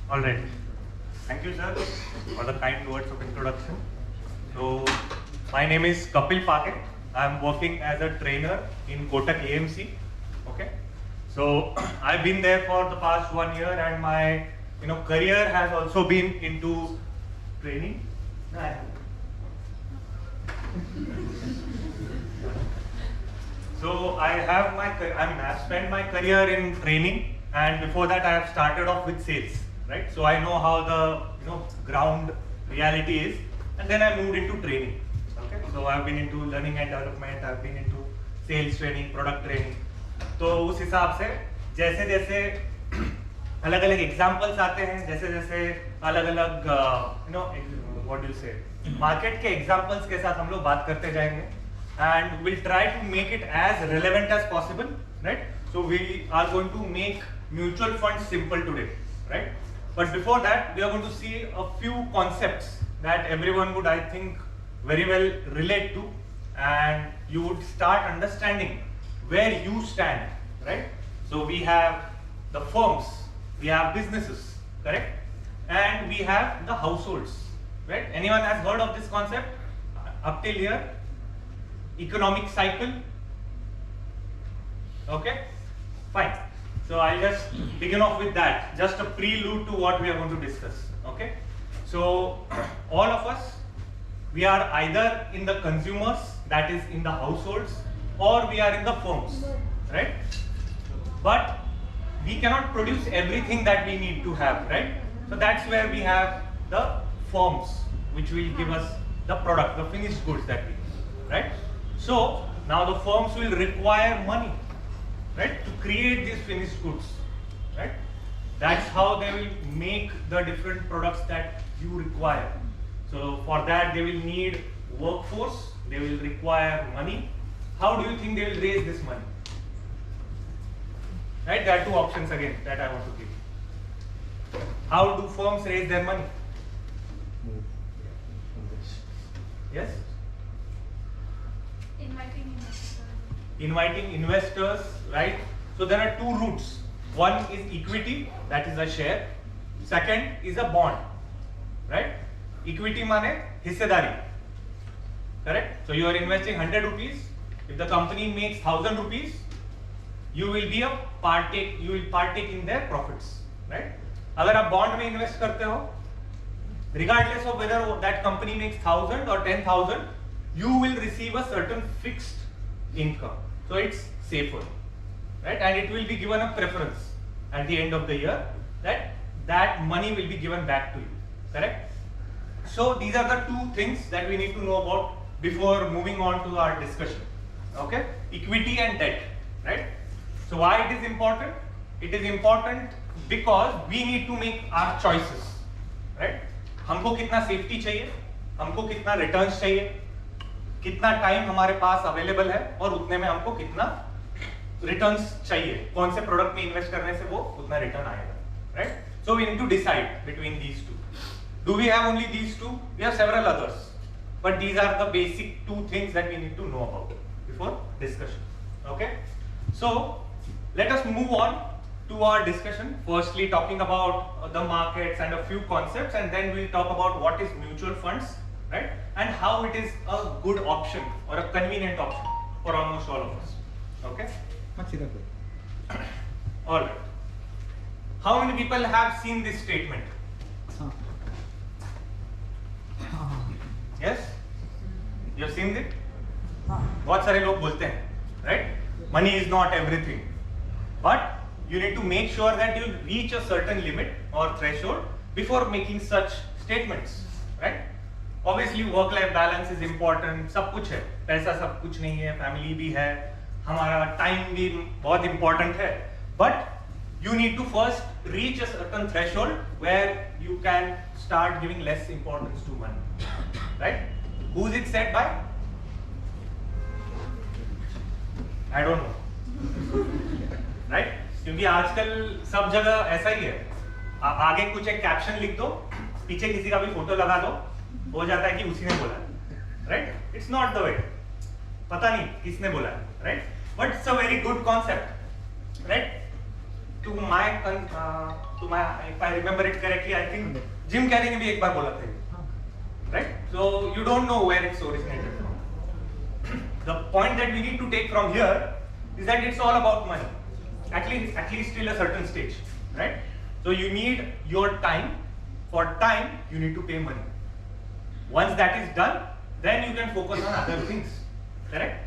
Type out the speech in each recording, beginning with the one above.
All right. Thank you, sir, for the kind words of introduction. So, my name is Kapil Page. I am working as a trainer in Kotak AMC. Okay. So, I've been there for the past 1 year, and my career has also been into training. So, I've spent my career in training, and before that, I have started off with sales. Right, so I know how the ground reality is, and then I moved into training. Okay, so I've been into learning and development, I've been into sales training, product training. तो उस हिसाब से जैसे जैसे अलग अलग examples आते हैं, जैसे जैसे अलग अलग व्हाट डू यू से मार्केट के एग्जाम्पल्स के साथ हम लोग बात करते जाएंगे, and we'll try to make it as relevant as possible. Right, so we are going to make mutual funds simple today. Right. But before that, we are going to see a few concepts that everyone would, I think, very well relate to, and you would start understanding where you stand, right? So we have the firms, we have businesses, correct? And we have the households, right? Anyone has heard of this concept up till here? Economic cycle? Okay, fine. So I'll just begin off with that, just a prelude to what we are going to discuss. Okay, so all of us, we are either in the consumers, that is in the households, or we are in the firms, right? But we cannot produce everything that we need to have, right? So that's where we have the firms, which will give us the product, the finished goods that we need, right? So now the firms will require money, right, to create these finished goods, right? That's how they will make the different products that you require. So for that they will need workforce, they will require money. How do you think they will raise this money? Right, there are two options again that I want to give. How do firms raise their money? Yes? Inviting investors, right? So there are two routes. One is equity, that is a share. Second is a bond, right? Equity means hissedari, correct? So you are investing 100 rupees. If the company makes 1000 rupees, you will partake in their profits, right? अगर आप bond में invest करते हो, regardless of whether that company makes 1000 or 10,000, you will receive a certain fixed income. So it's safer, right? And it will be given a preference at the end of the year that money will be given back to you, correct? So these are the two things that we need to know about before moving on to our discussion. Okay, equity and debt, right? So why it is important? It is important because we need to make our choices, right? हमको कितना safety चाहिए, हमको कितना returns चाहिए, कितना time हमारे पास available है, और उतने में हमको कितना रिटर्न्स चाहिए, कौन से प्रोडक्ट में इन्वेस्ट करने से वो उतना रिटर्न आएगा, right? So we need to decide between these two. Do we have only these two? We have several others, but these are the basic two things that we need to know about before discussion. Okay, so let us move on to our discussion, firstly talking about the markets and a few concepts, and then we'll talk about what is mutual funds, right, and how it is a good option or a convenient option for almost all of us. Okay, all right. How many people have seen this statement? Yes, you have seen it. बहुत सारे लोग बोलते हैं, right, money is not everything, but you need to make sure that you reach a certain limit or threshold before making such statements, right? Obviously work-life balance is important. सब कुछ है, पैसा सब कुछ नहीं है, family भी है, हमारा time भी बहुत important है, but you need to first reach a certain threshold where you can start giving less importance to money, right? Who is it said by? I don't know, right? क्योंकि आजकल सब जगह ऐसा ही है, आगे कुछ एक कैप्शन लिख दो, पीछे किसी का भी फोटो लगा दो, हो जाता है कि उसी ने बोला, right? It's not the way, पता नहीं किसने बोला, right? But it's a very good concept, right? if I remember it correctly, I think Jim Carrey ने भी एक बार बोला था, right? So you don't know where it's originated from. The point that we need to take from here is that it's all about money, at least till a certain stage, right? So you need your time. For time, you need to pay money. Once that is done, then you can focus on other things, correct?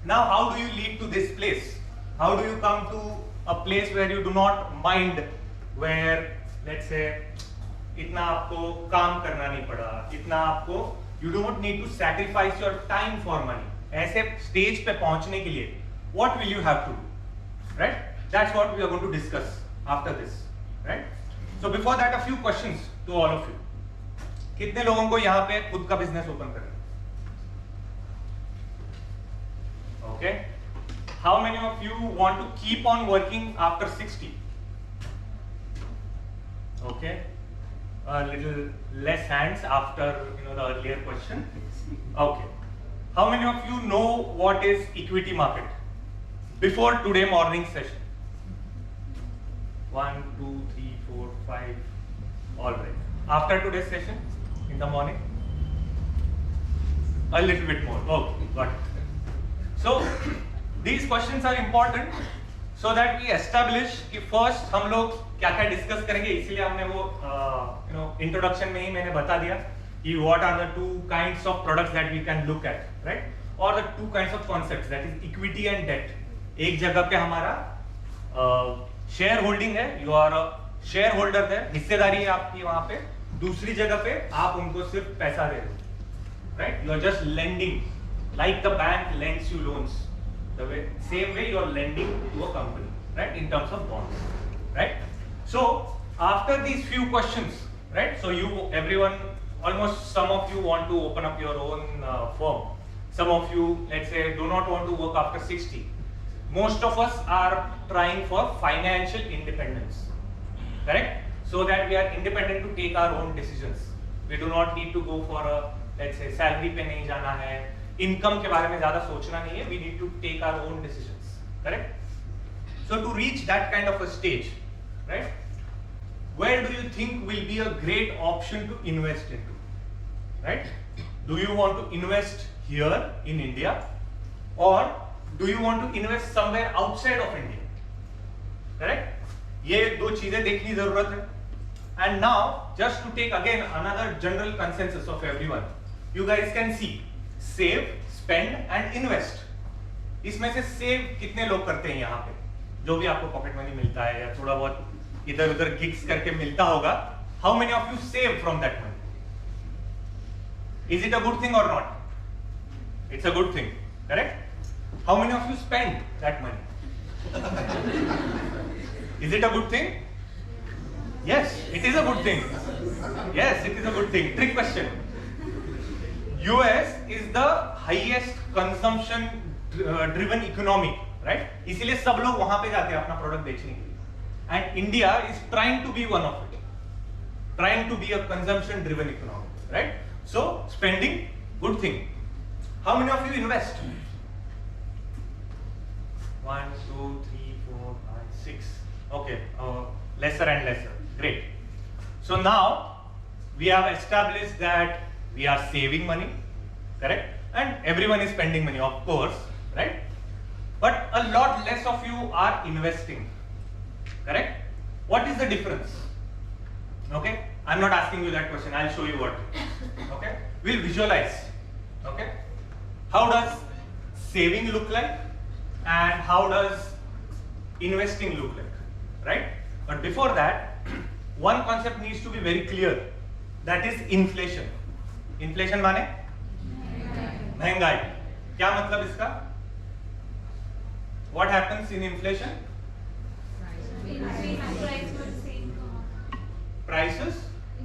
Now, how do you lead to this place? How do you come to a place where you do not mind, where let's say इतना आपको काम करना नहीं पड़ा, इतना आपको you don't need to sacrifice your time for money. ऐसे stage पे पहुंचने के लिए what will you have to do, right? That's what we are going to discuss after this, right? So before that, a few questions to all of you. कितने लोगों को यहाँ पे खुद का बिजनेस ओपन करना? Okay. How many of you want to keep on working after 60? Okay. A little less hands after the earlier question. Okay. How many of you know what is equity market before today morning session? 1, 2, 3, 4, 5. All right. After today's session in the morning, a little bit more. Okay, got it. So these questions are important so that we establish कि first हम लोग क्या क्या discuss करेंगे, इसीलिए हमने वो introduction में ही मैंने बता दिया कि what are the two kinds of products that we can look at, right? Or the two kinds of concepts, that is equity and debt. एक जगह पे हमारा शेयर होल्डिंग है, you are a shareholder there, हिस्सेदारी है आपकी वहां पे. दूसरी जगह पे आप उनको सिर्फ पैसा दे रहे हो, right? You are just lending, like the bank lends you loans. The same way you are lending to a company, right? In terms of bonds, right? So after these few questions, right? So everyone, almost some of you want to open up your own firm. Some of you, let's say, do not want to work after 60. Most of us are trying for financial independence, correct? So that we are independent to take our own decisions. We do not need to go for a, let's say, salary पे नहीं जाना है, income के बारे में ज़्यादा सोचना नहीं है. We need to take our own decisions, correct? So to reach that kind of a stage, right? Where do you think will be a great option to invest into, right? Do you want to invest here in India, or do you want to invest somewhere outside of India, correct? ये दो चीजें देखनी जरूरत है. And now, just to take again another general consensus of everyone, you guys can see save, spend and invest. इसमें से save कितने लोग करते हैं यहाँ पे? जो भी आपको पॉकेट मनी मिलता है या थोड़ा बहुत इधर उधर गिग्स करके मिलता होगा, how many of you save from that money? Is it a good thing or not? It's a good thing, correct? How many of you spend that money? Is it a good thing? Yes, it is a good thing. Yes, it is a good thing. Trick question. US is the highest consumption driven economy, right? इसीलिए सब लोग वहां पे जाते हैं अपना product बेचने के लिए. And India is trying to be one of it, trying to be a consumption driven economy, right? So spending, good thing. How many of you invest? 1, 2, 3, 4, 5, 6. Okay, lesser and lesser. Great. So now we have established that we are saving money, correct? And everyone is spending money, of course, right? But a lot less of you are investing, correct? What is the difference? Okay, I'm not asking you that question. I'll show you what. Okay, we'll visualize. Okay, how does saving look like, and how does investing look like, right? But before that, one concept needs to be very clear. That is inflation. Inflation माने महंगाई. क्या मतलब इसका? What happens in inflation? Prices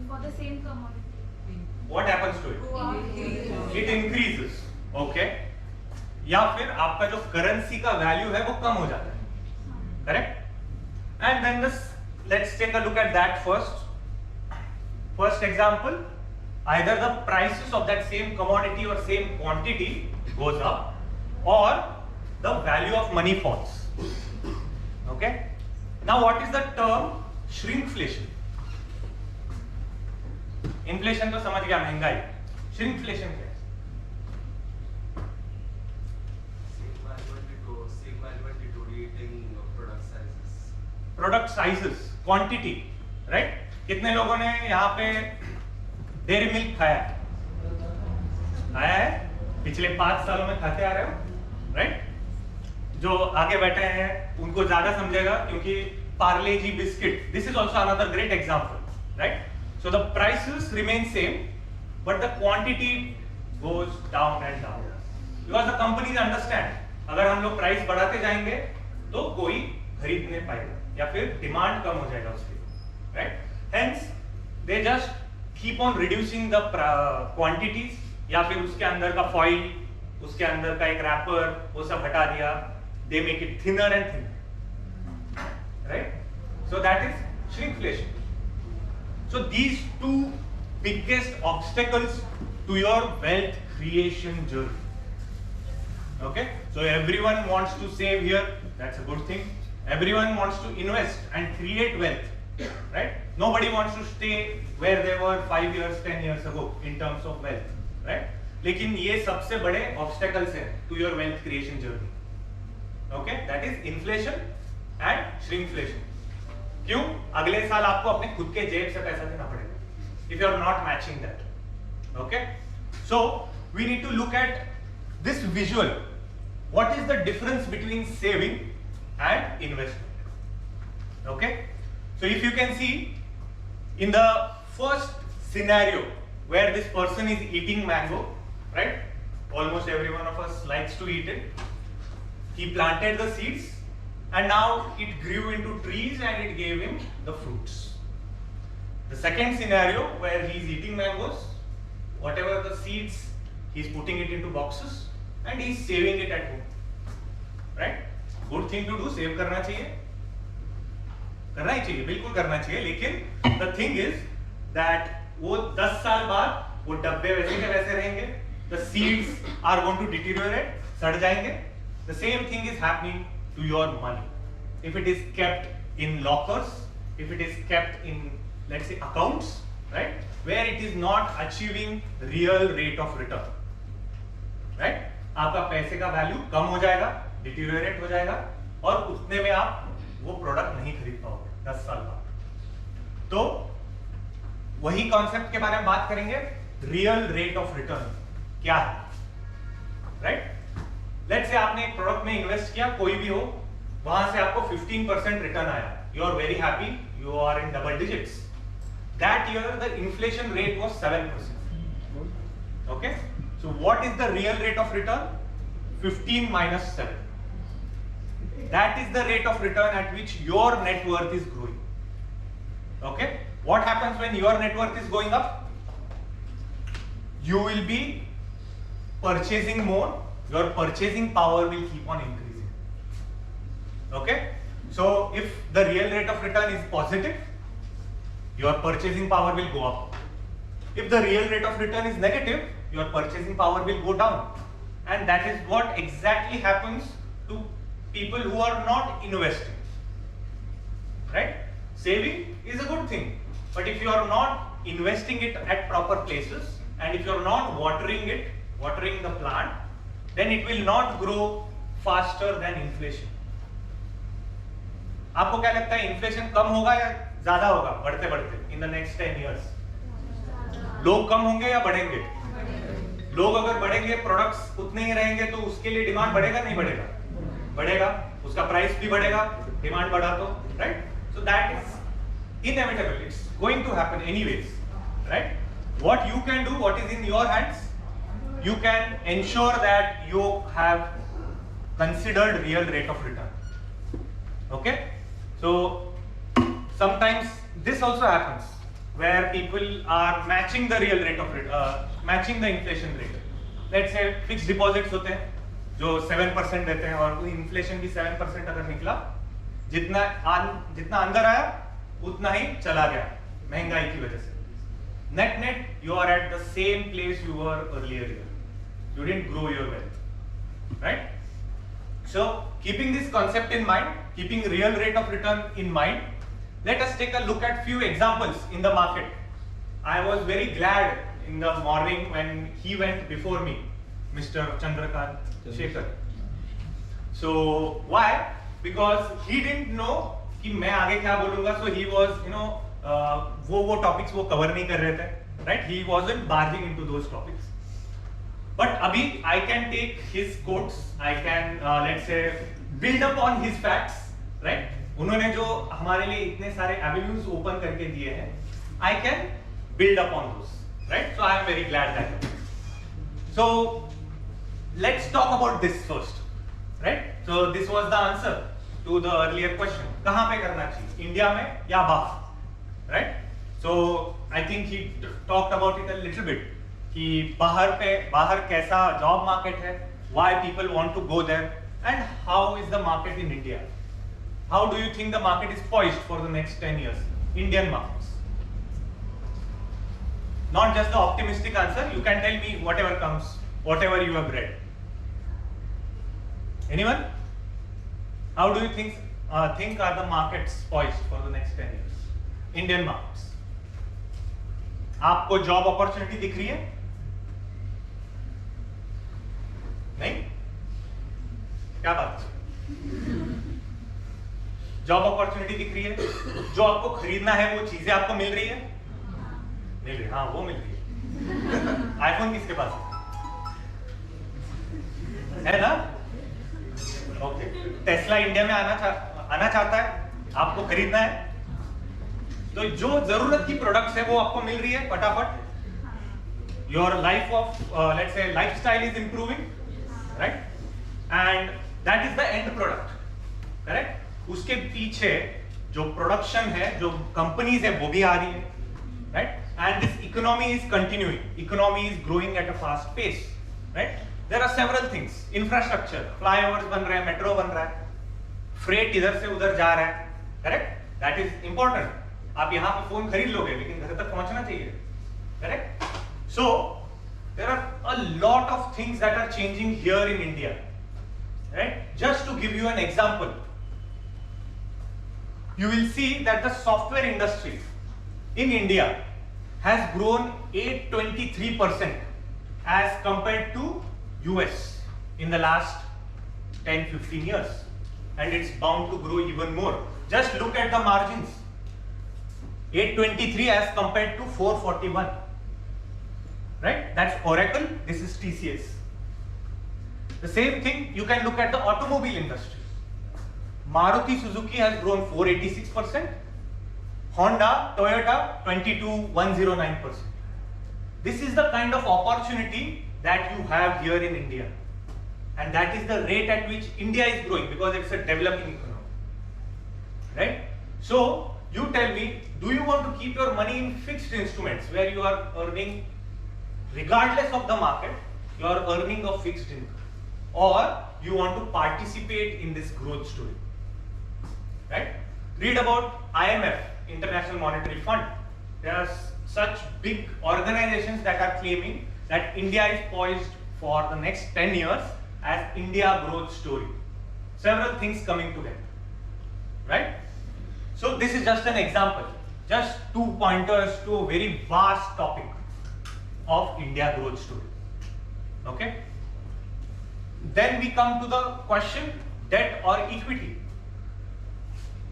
for the same commodity. What happens to it? It increases. Okay. या फिर आपका जो currency का वैल्यू है वो कम हो जाता है, correct? And then let's take a look at that first. First example, either the prices of that same commodity or same quantity goes up, or the value of money falls. Okay, Now what is the term shrinkflation? Inflation तो समझ गया, महंगाई. Shrinkflation क्या है? Product sizes, quantity, right? कितने लोगों ने यहाँ पे डेयरी मिल्क खाया है? पिछले 5 सालों में खाते आ रहे हो, राइट? जो आगे बैठे हैं उनको ज्यादा समझेगा, क्योंकि पार्ले जी biscuit, this is also another great example, right? So the prices remain same, but the quantity goes down and down because the companies understand अगर हम लोग प्राइस बढ़ाते जाएंगे तो कोई खरीद नहीं पाएगा या फिर डिमांड कम हो जाएगा उसके, right? Hence they just keep on reducing the quantities या फिर उसके अंदर का फॉइल, उसके अंदर का एक रैपर, वो सब हटा दिया, they make it thinner and thinner, right? So that is shrinkflation. So these two biggest obstacles to your wealth creation journey. Okay, so everyone wants to save here, that's a good thing. Everyone wants to invest and create wealth, right? Nobody wants to stay where they were 5 years, 10 years ago in terms of wealth, right? लेकिन ये सबसे बड़े obstacles हैं to your wealth creation journey. Okay, that is inflation and shrinkflation. क्यों? अगले साल आपको अपने खुद के जेब से पैसा देना पड़ेगा if you are not matching that. Okay, so we need to look at this visual. What is the difference between saving and investment? Okay, so if you can see in the first scenario where this person is eating mango, right? Almost every one of us likes to eat it. He planted the seeds and now it grew into trees and it gave him the fruits. The second scenario where he is eating mangoes, whatever the seeds, he is putting it into boxes and he is saving it at home, right? Good thing to do, save करना चाहिए, करना ही चाहिए, बिल्कुल करना चाहिए, लेकिन the thing is that वो 10 साल बाद वो डब्बे वैसे के वैसे रहेंगे, the seeds are going to deteriorate, सड़ जाएंगे. The same thing is happening to your money. If it is kept in lockers, if it is kept in, let's say, accounts, right, where it is not achieving real rate of return, right? आपका पैसे का value कम हो जाएगा, deteriorate हो जाएगा और उतने में आप वो प्रोडक्ट नहीं खरीद पाओगे 10 साल बाद. तो वही कॉन्सेप्ट के बारे में बात करेंगे, रियल रेट ऑफ रिटर्न क्या है, राइट? लेट्स से आपने एक प्रोडक्ट में इन्वेस्ट किया, कोई भी हो, वहां से आपको 15% रिटर्न आया, you are very happy, you are in double digits. That year the inflation rate was 7%. Okay, so what is the real rate of return? 15 minus 7. That is the rate of return at which your net worth is growing. Okay, what happens when your net worth is going up? You will be purchasing more, your purchasing power will keep on increasing. Okay, so if the real rate of return is positive, your purchasing power will go up. If the real rate of return is negative, your purchasing power will go down. And that is what exactly happens to people who are not investing, right? Saving is a good thing, but if you are not investing it at proper places and if you are not watering it, watering the plant, then it will not grow faster than inflation. आपको क्या लगता है, inflation कम होगा या ज्यादा होगा बढ़ते बढ़ते इन द नेक्स्ट 10 years? लोग कम होंगे या बढ़ेंगे? लोग अगर बढ़ेंगे, प्रोडक्ट्स उतने ही रहेंगे, तो उसके लिए डिमांड बढ़ेगा नहीं बढ़ेगा? बढ़ेगा, उसका प्राइस भी बढ़ेगा, डिमांड बढ़ा तो, right? So that is inevitable, it's going to happen anyways, right? What you can do, what is in your hands, you can ensure that you have considered real rate of return. Okay, so sometimes this also happens where people are matching the real rate of matching the inflation rate. Let's say fixed deposits होते हैं जो 7% देते हैं और inflation भी 7% अगर निकला, जितना अंदर आया उतना ही चला गया महंगाई की वजह से. Net you are at the same place you were earlier year. You didn't grow your wealth, right? So keeping this concept in mind, keeping real rate of return in mind, let us take a look at few examples in the market. I was very glad in the morning when he went before me, Mr. Chandrakant Shekhar. So why? Because he didn't know कि मैं आगे क्या बोलूँगा, so he was, you know, वो topics वो cover नहीं कर रहे थे, right? He wasn't barging into those topics. But अभी I can take his quotes, I can let's say build upon his facts, right? उन्होंने जो हमारे लिए इतने सारे avenues open करके दिए हैं, I can build upon those, right? So I am very glad that. So let's talk about this first, right? So this was the answer to the earlier question. कहाँ पे करना चाहिए, इंडिया में या बाहर, right? So I think he talked about it a little bit. कि बाहर कैसा जॉब मार्केट है, why people want to go there, and how is the market in India? How do you think the market is poised for the next 10 years? Indian markets. Not just the optimistic answer, you can tell me whatever comes, whatever you have read. Anyone? How do you think are the markets poised for the next 10 years? Indian markets. आपको job opportunity दिख रही है? नहीं? क्या बात है? Job opportunity दिख रही है? जो आपको खरीदना है वो चीजें आपको मिल रही है? मिल रही है, हाँ वो मिल रही है। आईफोन किसके पास है ना? ओके, टेस्ला इंडिया में आना चाहता है, आपको खरीदना है, तो जो जरूरत की प्रोडक्ट्स है वो आपको मिल रही है फटाफट। Your life of let's say lifestyle is improving, right, and that is the end product, correct. उसके पीछे जो प्रोडक्शन है, जो कंपनीज है वो भी आ रही है, right, and this economy is continuing, economy is growing at a fast pace, right. There are several things, infrastructure, flyovers बन रहे हैं, मेट्रो बन रहा है, फ्रेट इधर से उधर जा रहा है, करेक्ट, दैट इज इंपॉर्टेंट। आप यहाँ पे फोन खरीद लोगे लेकिन घर तक पहुंचना चाहिए, correct. So there are a lot of things that are changing here in India, right. Just to give you an example, you will see that the software industry in India has grown 823% as compared to US in the last 10-15 years, and it's bound to grow even more. Just look at the margins, 823 as compared to 441, right? That's Oracle, this is TCS. The same thing you can look at the automobile industry. Maruti Suzuki has grown 486%, Honda, Toyota 22,109%. This is the kind of opportunity that you have here in India, and that is the rate at which India is growing because it's a developing economy, right? So you tell me, do you want to keep your money in fixed instruments where you are earning, regardless of the market, you are earning a fixed income, or you want to participate in this growth story? Right? Read about IMF, International Monetary Fund. There are such big organizations that are claiming that India is poised for the next 10 years as India growth story. Several things coming together, right? So this is just an example, just 2 pointers to a very vast topic of India growth story. Okay? Then we come to the question, debt or equity.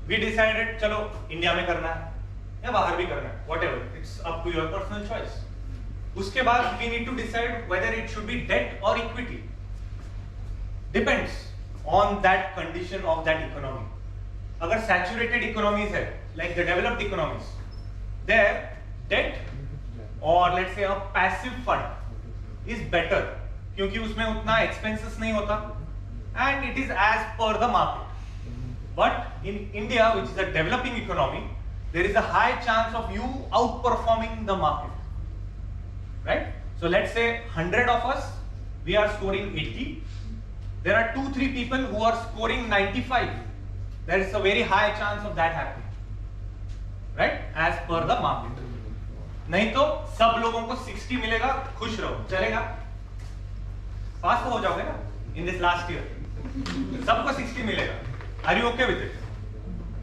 We decided चलो India में करना है या बाहर भी करना है, whatever, it's up to your personal choice. उसके बाद we need to decide whether it should be debt or equity. Depends on that condition of that economy. अगर saturated economies है, like the developed economies, there debt or let's say a passive fund is better, क्योंकि उसमें उतना expenses नहीं होता and it is as per the market. But in India, which is a developing economy, there is a high chance of you outperforming the market, right? So let's say 100 of us, we are scoring 80. There are 2-3 people who are scoring 95. There is a very high chance of that happening, right? As per the market. नहीं तो सब लोगों को 60 मिलेगा, खुश रहो, चलेगा, पास तो हो जाओगे ना in this last year, सबको 60 मिलेगा. Are you okay with it?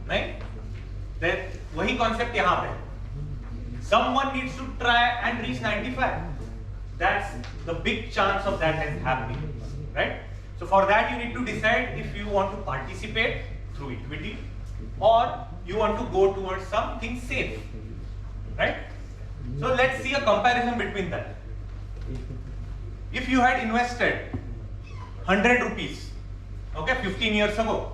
नहीं? Then वही concept यहाँ पे. Someone needs to try and reach 95. That's the big chance of that is happening, right? So for that you need to decide if you want to participate through equity or you want to go towards something safe, right? So let's see a comparison between that. If you had invested 100 rupees, okay, 15 years ago,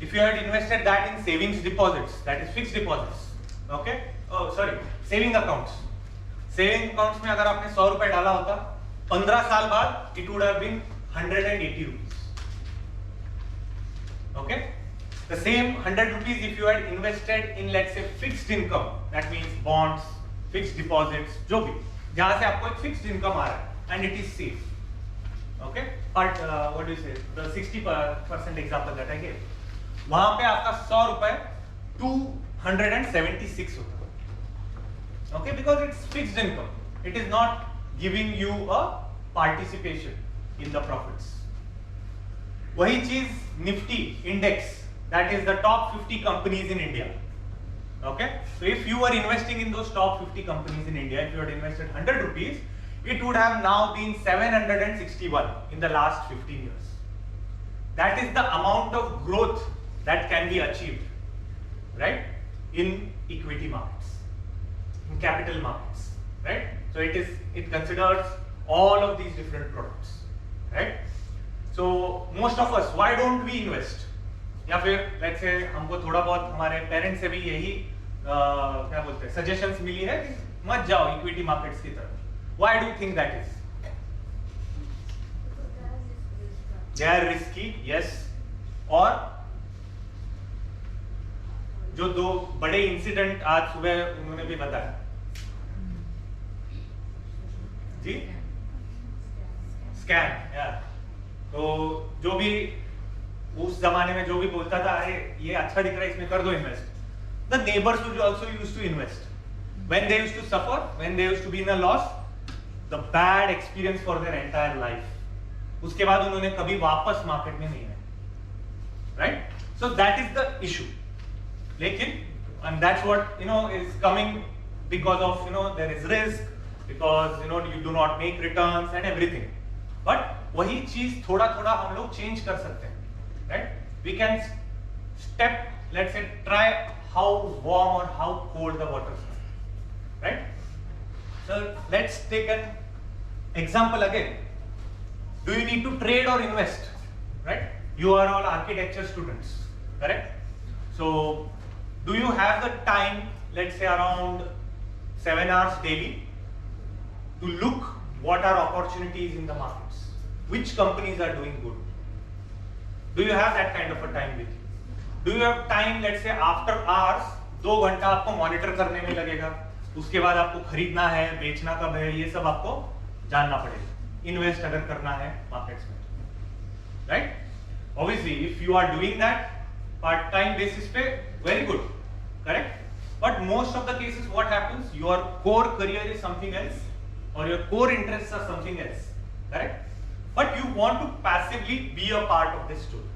if you had invested that in savings deposits, that is fixed deposits, okay, oh sorry, saving accounts. Saving accounts में अगर आपने 100 रुपए डाला होता, 15 साल बाद it would have been 180 rupees. Okay, the same 100 rupees if you had invested in let's say fixed income, that means bonds, fixed deposits, जो भी, जहाँ से आपको एक fixed income आ रहा है and it is safe. Okay, but what do you say? The 60% example that I gave, वहाँ पे आपका 100 रुपए 276 होता. Okay, because it's fixed income. It is not giving you a participation in the profits. वही चीज Nifty index, that is the top 50 companies in India. Okay, so if you were investing in those top 50 companies in India, if you had invested 100 rupees, it would have now been 761 in the last 15 years. That is the amount of growth that can be achieved, right, in equity markets, in capital markets, right? So it considers all of these different products, right? So most of us, why don't we invest? या फिर let's say हमको थोड़ा बहुत हमारे parents से भी यही क्या बोलते हैं सजेशंस मिली है कि मत जाओ इक्विटी मार्केट्स की तरफ. Why do you think that is? They are risky, yes. और जो दो बड़े इंसिडेंट आज सुबह उन्होंने भी बताया जी, स्कैम, यार. तो जो भी उस जमाने में जो भी बोलता था अरे ये अच्छा दिख रहा है इसमें कर दो invest, the neighbors would also used to invest when they used to suffer, when they used to be in a loss, the bad experience for their entire life. उसके बाद उन्होंने कभी वापस मार्केट में नहीं आए, right? So that is the issue. लेकिन and that's what is coming because of there is risk, because you do not make returns and everything. But वही चीज थोड़ा थोड़ा हम लोग चेंज कर सकते हैं, right? We can step, let's say, try how warm or how cold the water is, right? So let's take an example again. Do you need to trade or invest, right? You are all architecture students, correct? So do you have the time, let's say around 7 hours daily, to look what are opportunities in the markets, which companies are doing good? Do you have that kind of a time with you? Do you have time, let's say after hours, 2 घंटा आपको monitor करने में लगेगा, उसके बाद आपको खरीदना है, बेचना कब है, ये सब आपको जानना पड़ेगा, इन्वेस्ट अगर करना है मार्केट्स में, right? Obviously, if you are doing that part time basis पे, very good, correct? But most of the cases, what happens? Your core career is something else, or your core interests are something else, correct? But you want to passively be a part of this story.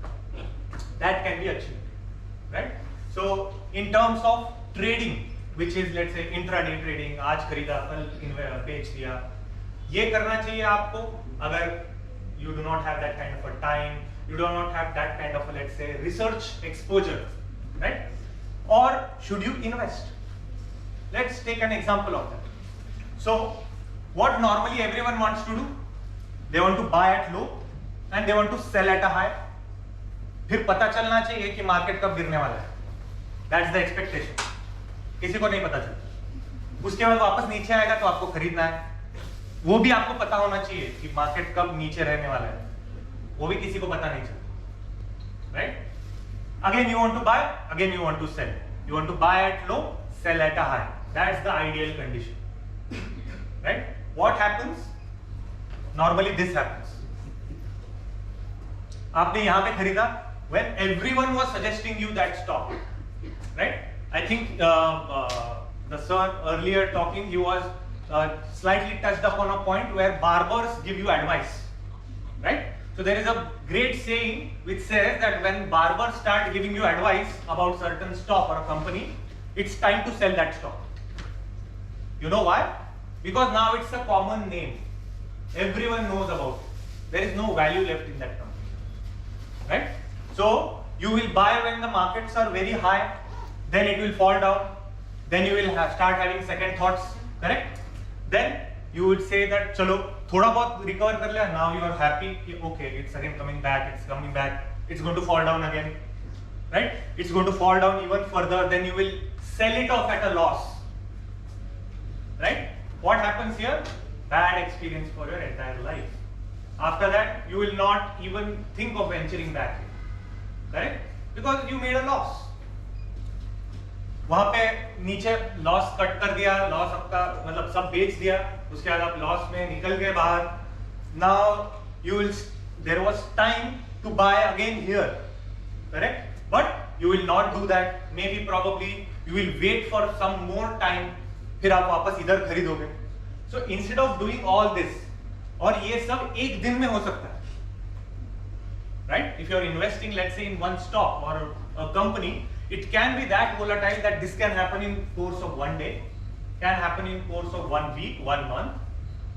That can be achieved, right? So in terms of trading, which is let's say intraday trading, आज खरीदा कल बेच दिया, ये करना चाहिए आपको अगर you do not have that kind of a time, you do not have that kind of a, let's say, research exposure, right? Or should you invest? Let's take an example of that. So what normally everyone wants to do, they want to buy at low and they want to sell at a high. फिर पता चलना चाहिए कि market कब गिरने वाला है. That's the expectation. किसी को नहीं पता चलता. उसके बाद वापस नीचे आएगा तो आपको खरीदना है. वो भी आपको पता होना चाहिए कि मार्केट कब नीचे रहने वाला है. वो भी किसी को पता नहीं चलता. Right? Again you want to buy, again you want to sell. You want to buy at low, sell at a high. That's the ideal condition. Right? What happens? Normally this happens. आपने यहाँ पे खरीदा when everyone was suggesting you that stock, right? I think the sir earlier talking, he was slightly touched upon a point where barbers give you advice, right? So there is a great saying which says that when barbers start giving you advice about certain stock or a company, it's time to sell that stock. You know why? Because now it's a common name. Everyone knows about it. There is no value left in that company. Right? So you will buy when the markets are very high, then it will fall down, then you will start having second thoughts. Correct? Then you would say that chalo thoda bahut recover kar liya, now you are happy ki okay, it's again coming back, it's coming back, it's going to fall down again, right? It's going to fall down even further, then you will sell it off at a loss, right? What happens here? Bad experience for your entire life. After that you will not even think of venturing back in, correct? Because you made a loss. वहां पे नीचे loss cut कर दिया, loss आपका मतलब सब बेच दिया, उसके बाद आप लॉस में निकल गए बाहर. Now you will there was time to buy again here, correct? But you will not do that. Maybe probably you will wait for some more time, फिर आप वापस इधर खरीदोगे. So instead of doing all this, और ये सब एक दिन में हो सकता है, right? If you are investing let's say in one stock और a company, it can be that volatile that this can happen in course of one day, can happen in course of 1 week, 1 month.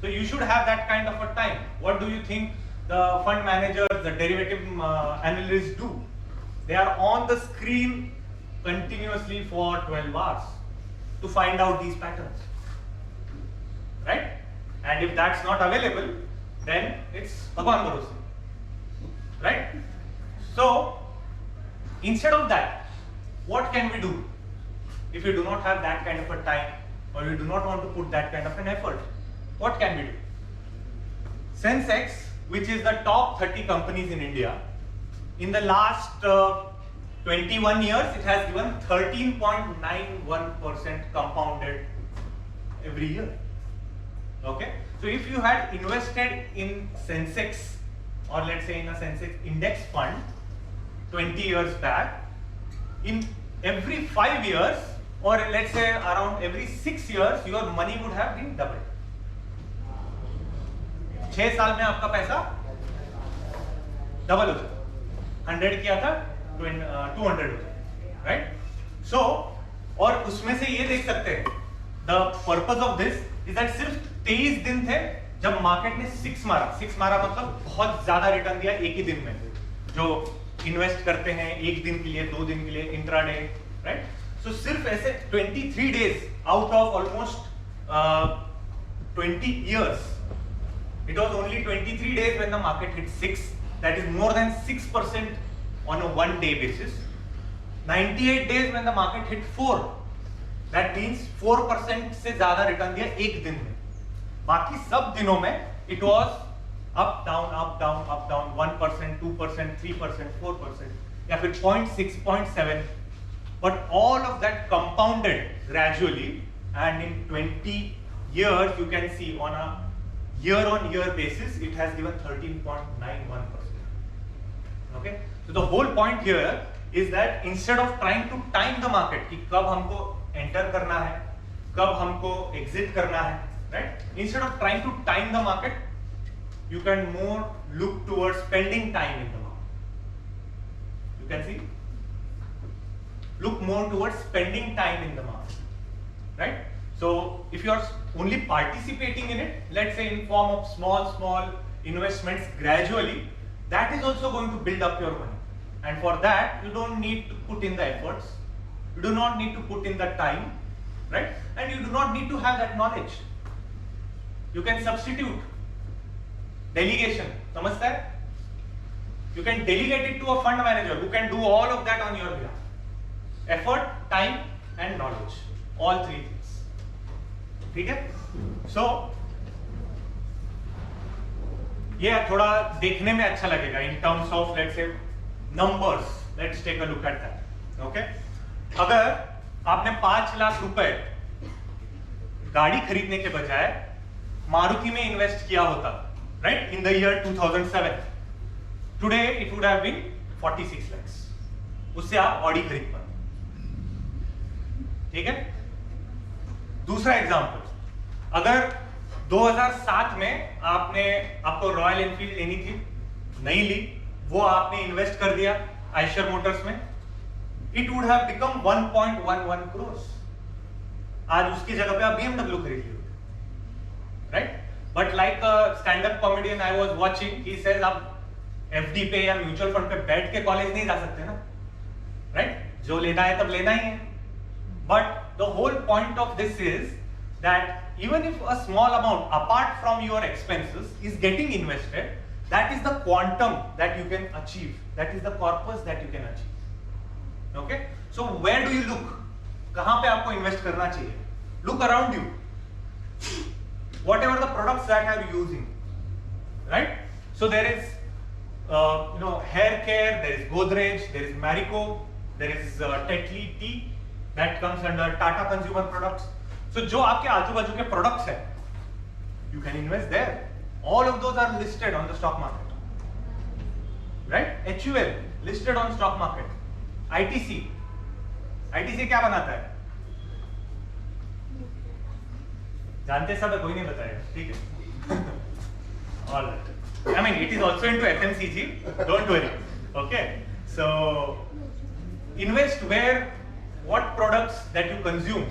So you should have that kind of a time. What do you think the fund managers, the derivative analysts do? They are on the screen continuously for 12 hours to find out these patterns, right? And if that's not available, then it's bhagwan bharose, right? So instead of that, what can we do if you do not have that kind of a time, or you do not want to put that kind of an effort? What can we do? Sensex, which is the top 30 companies in India, in the last 21 years, it has given 13.91% compounded every year. Okay? So if you had invested in Sensex, or let's say in a Sensex index fund 20 years back, in every 5 years, or let's say around every 6 years, your money would have been doubled. 6 साल में आपका पैसा double हो जाता, 100 किया था 200 हो जाता, right? So, और उसमें से ये देख सकते हैं, the purpose of this is that सिर्फ 23 दिन थे जब मार्केट ने 6 मारा मतलब बहुत ज्यादा रिटर्न दिया एक ही दिन में. जो इन्वेस्ट करते हैं एक दिन के लिए, 2 दिन के लिए, इंट्राडे, राइट? सो सिर्फ ऐसे 23 days out of almost 20 years, it was only 23 days when the market hit 6, that is more than 6% on a 1 day basis. 98 days when the market hit 4, that means 4% से ज्यादा रिटर्न दिया एक दिन में. बाकी सब दिनों में it was up down 1%, 2%, 3%, 4%, या फिर 0.6, 0.7, but all of that compounded gradually, and in 20 years you can see on a year-on-year basis it has given 13.91%. Okay, so the whole point here is that instead of trying to time the market कि कब हमको enter करना है, कब हमको exit करना है, right? Instead of trying to time the market, you can more look towards spending time in the market. You can see, look more towards spending time in the market, right? So if you are only participating in it, let's say in form of small investments gradually, that is also going to build up your money. And for that you don't need to put in the efforts, you do not need to put in the time, right? And you do not need to have that knowledge. You can substitute. Delegation, समझता है? You can delegate it to a fund manager who can do all of that on your behalf. Effort, time and knowledge, all 3 things. ठीक है? So ये थोड़ा देखने में अच्छा लगेगा in terms of let's say numbers. Let's take a look at that. Okay? अगर आपने 5 लाख रुपए गाड़ी खरीदने के बजाय मारुति में इन्वेस्ट किया होता, right, in the year 2007, today it would have been 46 lakhs. उससे आप ऑडी खरीद पाते. ठीक है? दूसरा एग्जांपल, अगर 2007 में आपको रॉयल एनफील्ड लेनी थी, नहीं ली, वो आपने इन्वेस्ट कर दिया आयशर मोटर्स में, it would have become 1.11 crores. आज उसकी जगह पे आप BMW खरीद ली, right? But like a stand-up comedian I was watching, he says आप FD पे या म्यूचुअल फंड पे बैठ के कॉलेज नहीं जा सकते ना, right? जो लेना है तब लेना ही है. But the whole point of this is that even if a small amount apart from your expenses is getting invested, that is the quantum that you can achieve. That is the corpus that you can achieve. Okay? So where do you look? कहाँ पे आपको invest करना चाहिए? Look around you. Whatever the products that are using, right? So there is, hair care. There is Godrej. There is Marico. There is Tetley tea that comes under Tata Consumer Products. So जो आपके आजू बाजू के products हैं, you can invest there. All of those are listed on the stock market, right? HUL listed on stock market. ITC क्या बनाता है? जानते सब है, कोई नहीं बताएगा, ठीक है? All right. I mean, it is also into FMCG. Don't worry. Okay. So invest where, what products that you consume,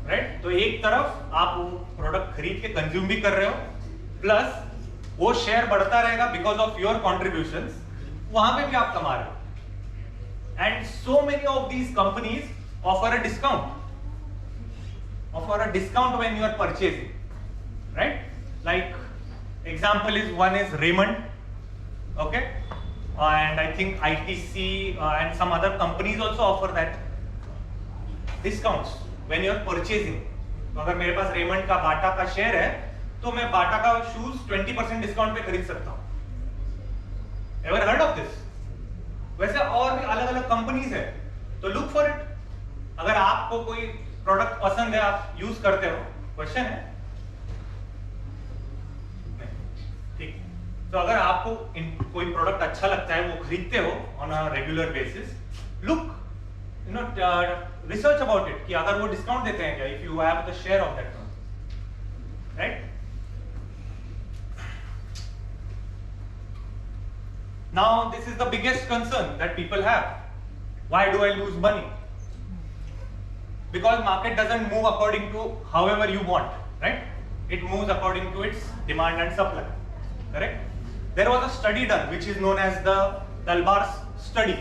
right? तो एक तरफ आप वो प्रोडक्ट खरीद के कंज्यूम भी कर रहे हो, प्लस वो शेयर बढ़ता रहेगा बिकॉज ऑफ योर कॉन्ट्रीब्यूशंस, वहां पे भी आप कमा रहे हो. And so many of these companies offer a discount when you are purchasing, right? Like example is one is Raymond, okay, and I think ITC and some other companies also offer that discounts when you are purchasing. तो अगर मेरे पास Raymond का बाटा का share है तो मैं बाटा का shoes 20% discount पे खरीद सकता हूँ. Ever heard of this? वैसे और भी अलग अलग कंपनीज है, तो लुक फॉर इट. अगर आपको कोई प्रोडक्ट पसंद है, आप यूज करते हो, क्वेश्चन है ठीक. तो अगर आपको कोई प्रोडक्ट अच्छा लगता है, वो खरीदते हो on a regular basis, look research about it कि अगर वो डिस्काउंट देते हैं क्या, if you have the share of that one, right? Now this is the biggest concern that people have. Why do I lose money? Because market doesn't move according to however you want, right? It moves according to its demand and supply. Correct? There was a study done which is known as the Dalbar's study,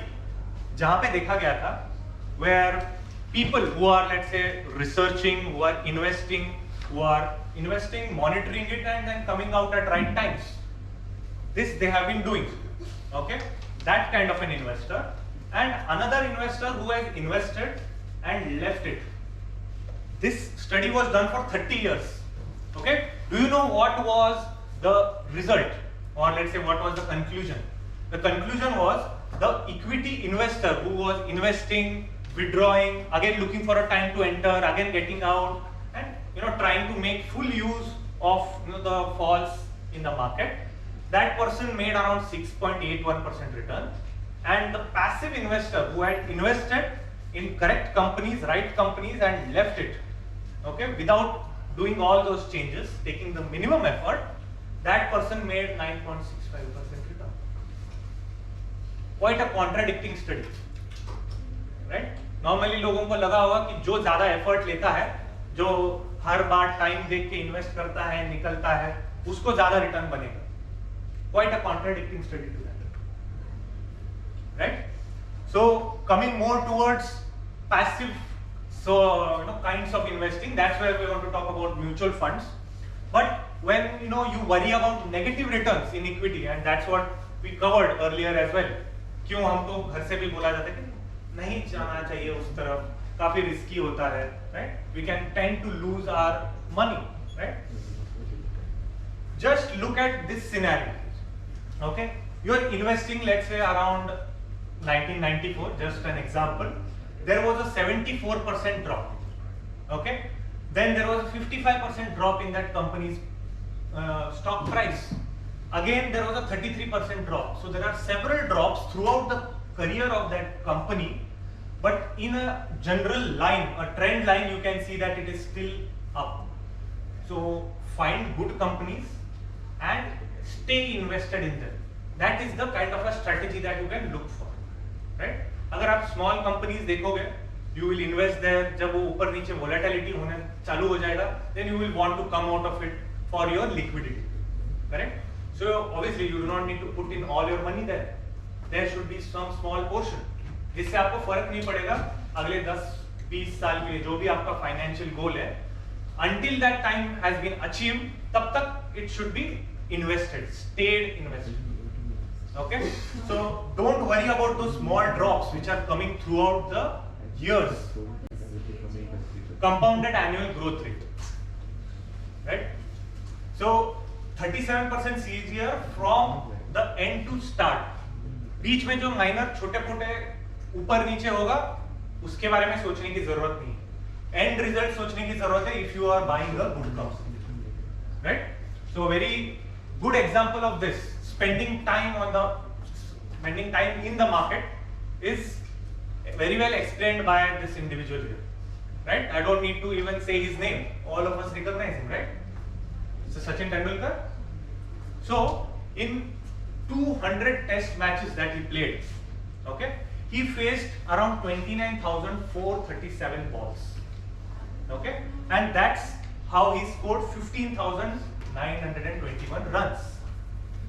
जहाँ पे देखा गया था where people who are, let's say, researching, who are investing, monitoring it and then coming out at right times. This they have been doing. Okay, that kind of an investor, and another investor who has invested and left it. This study was done for 30 years. Okay, do you know what was the result, or let's say what was the conclusion? The conclusion was the equity investor who was investing, withdrawing, again looking for a time to enter, again getting out, and trying to make full use of the falls in the market. That person made around 6.81% return, and the passive investor who had invested in correct companies, right companies, and left it, okay, without doing all those changes, taking the minimum effort, that person made 9.65% return. Quite a contradicting study, right? Normally लोगों को लगा होगा कि जो ज्यादा effort लेता है, जो हर बार टाइम देख के इन्वेस्ट करता है, निकलता है, उसको ज्यादा रिटर्न बनेगा. Quite a contradicting study to that, right? So coming more towards passive, so kinds of investing, that's where we want to talk about mutual funds. But when you worry about negative returns in equity, and that's what we covered earlier as well. क्यों हमको घर से भी बोला जाता है कि नहीं जाना चाहिए उस तरफ, काफी रिस्की होता है, right? We can tend to lose our money, right? Just look at this scenario. Okay, you are investing, let's say, around 1994, just an example. There was a 74% drop. Okay, then there was a 55% drop in that company's stock price. Again, there was a 33% drop. So there are several drops throughout the career of that company, but in a general line, a trend line, you can see that it is still up. So find good companies and stay invested in them. that is the kind of a strategy that you can look for, right? अगर आप small companies देखोगे, you will invest there. जब वो ऊपर नीचे volatility होने चालू हो जाएगा, then you will want to come out of it for your liquidity, correct? So obviously you do not need to put in all your money there. There should be some small portion, जिससे आपको फर्क नहीं पड़ेगा अगले 10-20 साल के लिए जो भी आपका financial goal है. Until that time has been achieved, तब तक it should be invested, stayed invested. Okay, so don't worry about those small drops which are coming throughout the years. Compounded annual growth rate, right? So 37% CAGR from the end to start. बीच में जो minor छोटे-मोटे ऊपर नीचे होगा उसके बारे में सोचने की जरूरत नहीं है. एंड रिजल्ट सोचने की जरूरत है if you are buying a good company, right? So very good example of this, spending time in the market is very well explained by this individual here, right? I don't need to even say his name, all of us recognize him, right? So Sachin Tendulkar. So in 200 test matches that he played, okay, he faced around 29,437 balls, okay, and that's how he scored 15,921 runs.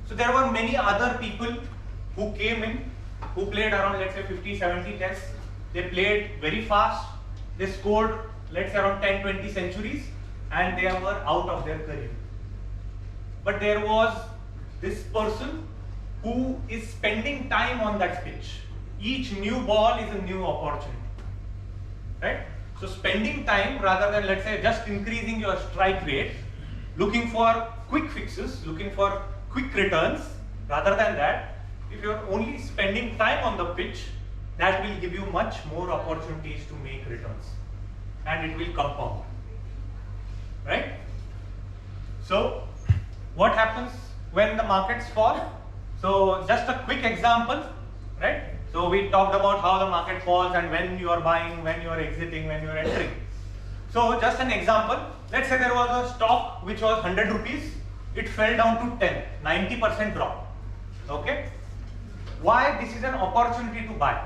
So there were many other people who came in, who played around, let's say 50-70 tests. They played very fast. They scored, let's say, around 10-20 centuries, and they were out of their career. But there was this person who is spending time on that pitch. Each new ball is a new opportunity, right? So spending time rather than, let's say, just increasing your strike rate, looking for quick fixes, looking for quick returns, rather than that, if you're only spending time on the pitch, that will give you much more opportunities to make returns, and it will compound, right? So what happens when the markets fall? So just a quick example, right? So we talked about how the market falls and when you are buying, when you are exiting, when you are entering. So just an example, let's say there was a stock which was 100 rupees, it fell down to 10, 90% drop, okay? Why this is an opportunity to buy,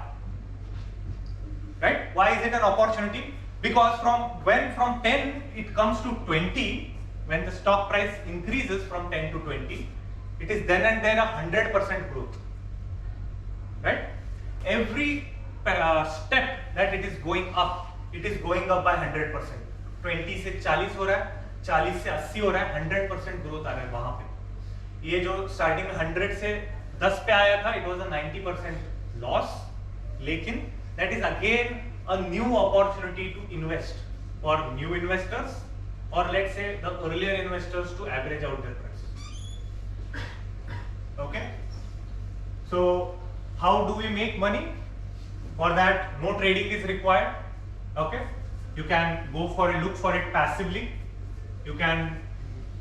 right? Why is it an opportunity? Because from 10 it comes to 20, when the stock price increases from 10 to 20, it is then and there 100% growth, right? Every step that it is going up, it is going up by 100%. 20 से 40 हो रहा है, 40 से 80 हो रहा है, 100% growth आ रहा है वहां पे. ये जो starting में 100 से 10 पे आया था, it was a 90% loss. लेकिन that is again a new opportunity to invest for new investors, or let's say the earlier investors to average out their prices. Okay. So how do we make money? For that, no trading is required. Okay. You can go for it, look for it passively. You can,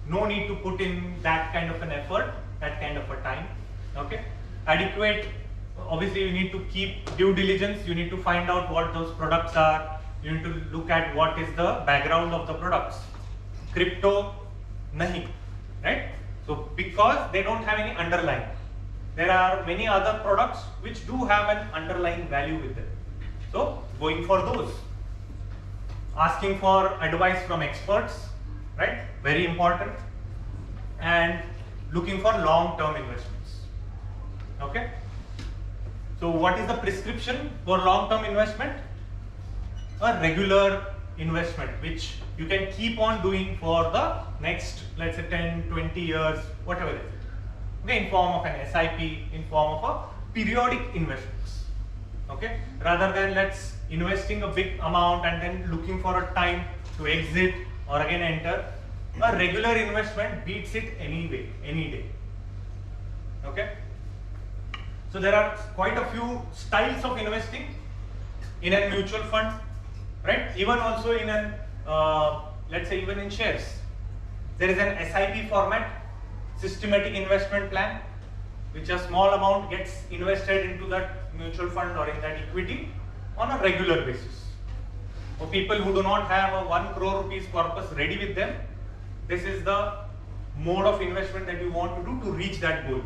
no need to put in that kind of an effort, that kind of a time. Okay. Adequate, obviously you need to keep due diligence. You need to find out what those products are. You need to look at what is the background of the products. Crypto, nahi, right? So because they don't have any underlying. There are many other products which do have an underlying value with them. So going for those. Asking for advice from experts, right? Very important. And looking for long-term investments. Okay. So what is the prescription for long-term investment? A regular investment which you can keep on doing for the next, let's say 10, 20 years, whatever it is. Okay, in form of an SIP, in form of a periodic investments. Okay, rather than let's investing a big amount and then looking for a time to exit or again enter. A regular investment beats it anyway, any day. Okay. So there are quite a few styles of investing in a mutual fund, right? Even also in an, let's say even in shares. There is an SIP format, systematic investment plan, which a small amount gets invested into that mutual fund or in that equity on a regular basis. For people who do not have a 1 crore rupees corpus ready with them, this is the mode of investment that you want to do to reach that goal.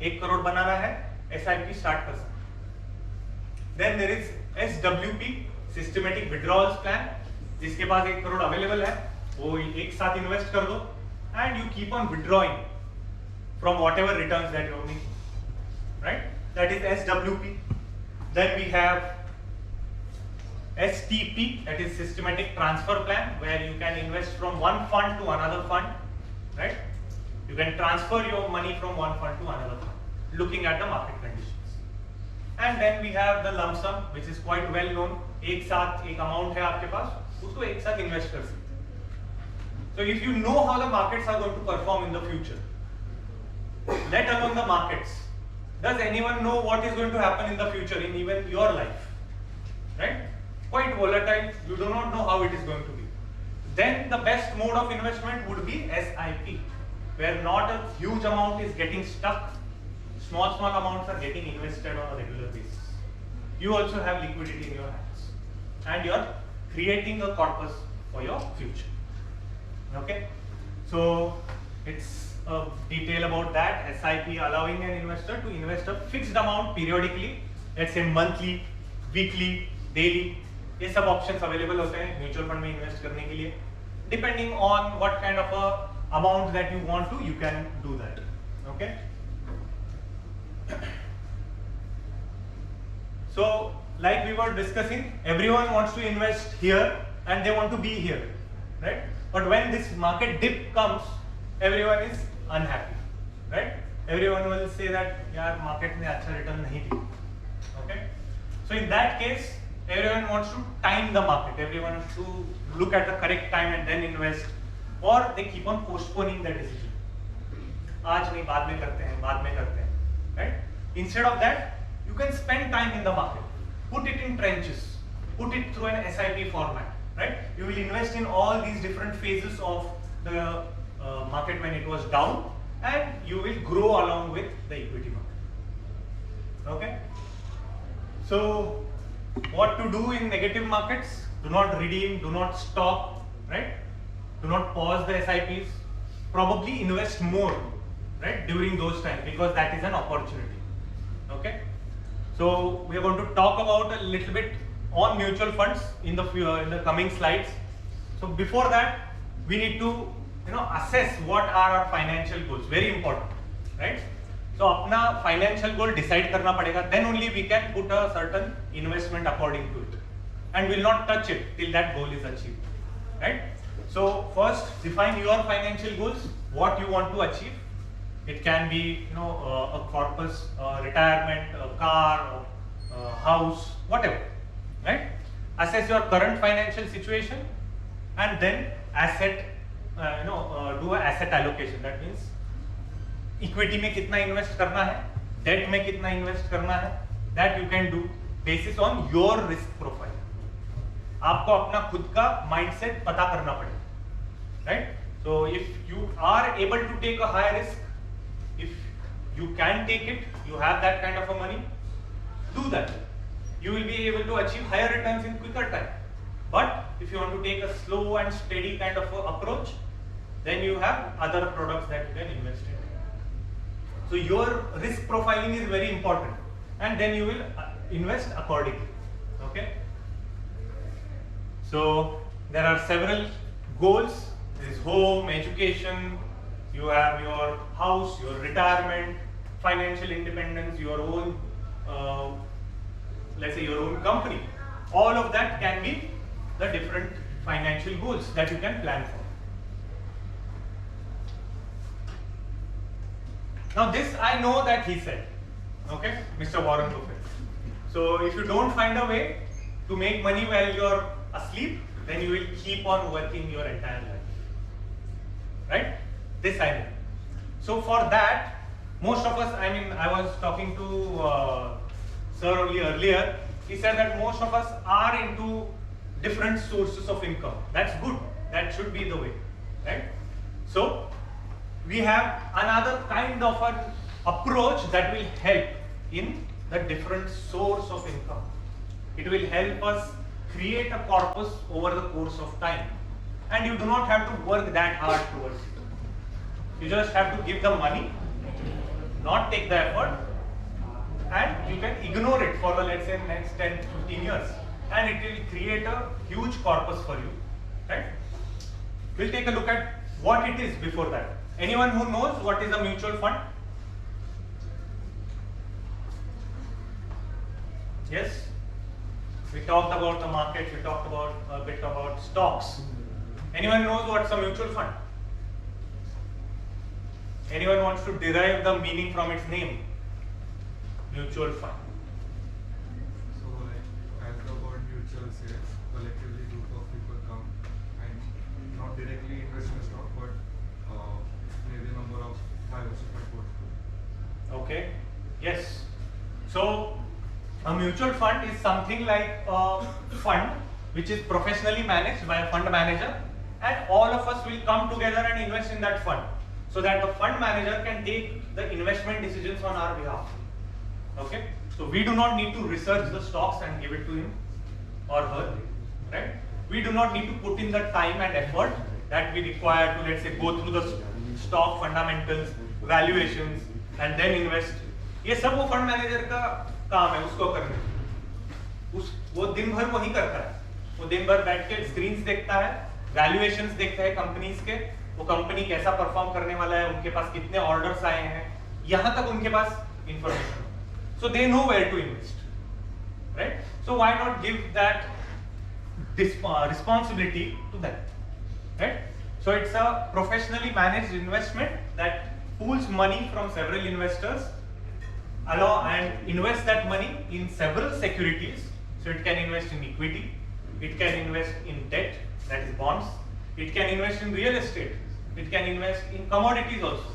1 crore बनाना है, SIP start कर सकते। Then there is SWP, systematic withdrawals plan, जिसके पास 1 crore available है वो एक साथ invest कर दो and you keep on withdrawing from whatever returns that you are making, right? That is SWP. Then we have STP, that is systematic transfer plan, where you can invest from one fund to another fund, right? You can transfer your money from one fund to another fund, looking at the market conditions. And then we have the lump sum, which is quite well known. एक साथ एक amount है आपके पास, उसको एक साथ invest कर सकते हैं. So if you know how the markets are going to perform in the future, let alone the markets, does anyone know what is going to happen in the future in even your life, right? Quite volatile, you do not know how it is going to be. Then the best mode of investment would be SIP, where not a huge amount is getting stuck, small amounts are getting invested on a regular basis. You also have liquidity in your hands and you are creating a corpus for your future. Okay, so it's a detail about that. SIP allowing an investor to invest a fixed amount periodically, let's say monthly, weekly, daily. ये सब options available होते हैं mutual fund में invest करने के लिए. Depending on what kind of a amount that you want to, you can do that. Okay. So, like we were discussing, everyone wants to invest here and they want to be here, right? But when this market dip comes, everyone is unhappy, right? Everyone will say that यार market ने अच्छा return नहीं दी. Okay, so in that case, everyone wants to time the market. Everyone wants to look at the correct time and then invest, or they keep on postponing the decision. आज नहीं, बाद में करते हैं, right? Instead of that, you can spend time in the market, put it in trenches, put it through an SIP format, right? You will invest in all these different phases of the market when it was down, and you will grow along with the equity market. Okay, so what to do in negative markets? Do not redeem, do not stop, right? Do not pause the SIPs. Probably invest more, right, during those times, because that is an opportunity. Okay, so we are going to talk about a little bit on mutual funds in the coming slides. So before that, we need to assess what are our financial goals. Very important, right? So अपना financial goal decide करना पड़ेगा, then only we can put a certain investment according to it, and will not touch it till that goal is achieved, right? So first, define your financial goals, what you want to achieve. It can be a corpus, retirement, a car, a house, whatever, right? Assess your current financial situation and then do a asset allocation. That means equity में कितना invest करना है, debt में कितना invest करना है, that you can do basis on your risk profile. आपको अपना खुद का mindset पता करना पड़ेगा, right? So if you are able to take a high risk, if you can take it, you have that kind of a money, do that. You will be able to achieve higher returns in quicker time. But if you want to take a slow and steady kind of approach, then you have other products that you can invest in. So your risk profiling is very important, and then you will invest accordingly. Okay. So there are several goals. There is home, education. You have your house, your retirement, financial independence, your own, let's say your own company. All of that can be the different financial goals that you can plan for. Now this I know that he said, okay, Mr. Warren Buffett. So if you don't find a way to make money while you're asleep, then you will keep on working your entire life, right? This I know. So for that, most of us, I was talking to sir only earlier, he said that most of us are into different sources of income. That's good, that should be the way, right? So we have another kind of an approach that will help in the different source of income. It will help us create a corpus over the course of time, and you do not have to work that hard towards it. You just have to give the money not take the effort, and you can ignore it for the, let's say, next 10 to 15 years, and it will create a huge corpus for you, right? We'll take a look at what it is before that. Anyone who knows what is a mutual fund? Yes? We talked about the market, we talked about a bit about stocks. Anyone knows what's a mutual fund? Anyone wants to derive the meaning from its name? Mutual fund. So, like, as the word mutual says, collectively group of people come and not directly invest in a stock, but maybe a number of diversified portfolio. Okay. Yes. So, a mutual fund is something like a fund which is professionally managed by a fund manager, and all of us will come together and invest in that fund, so that the fund manager can take the investment decisions on our behalf. Okay, so we do not need to research the stocks and give it to him or her, right? We do not need to put in the time and effort that we require to, let's say, go through the stock fundamentals, valuations, and then invest. ये सब वो fund manager का काम है, उसको करने। वो दिन भर वही करता है, वो दिन भर बैठ के स्क्रीन्स देखता है, वैल्यूएशंस देखता है कंपनीज के, वो कंपनी कैसा परफॉर्म करने वाला है, उनके पास कितने ऑर्डर्स आए हैं, यहाँ तक उनके पास information. So they know where to invest, right? So why not give that responsibility to them, right? So it's a professionally managed investment that pools money from several investors, allow and invest that money in several securities. So it can invest in equity, it can invest in debt, that is bonds, it can invest in real estate, it can invest in commodities also,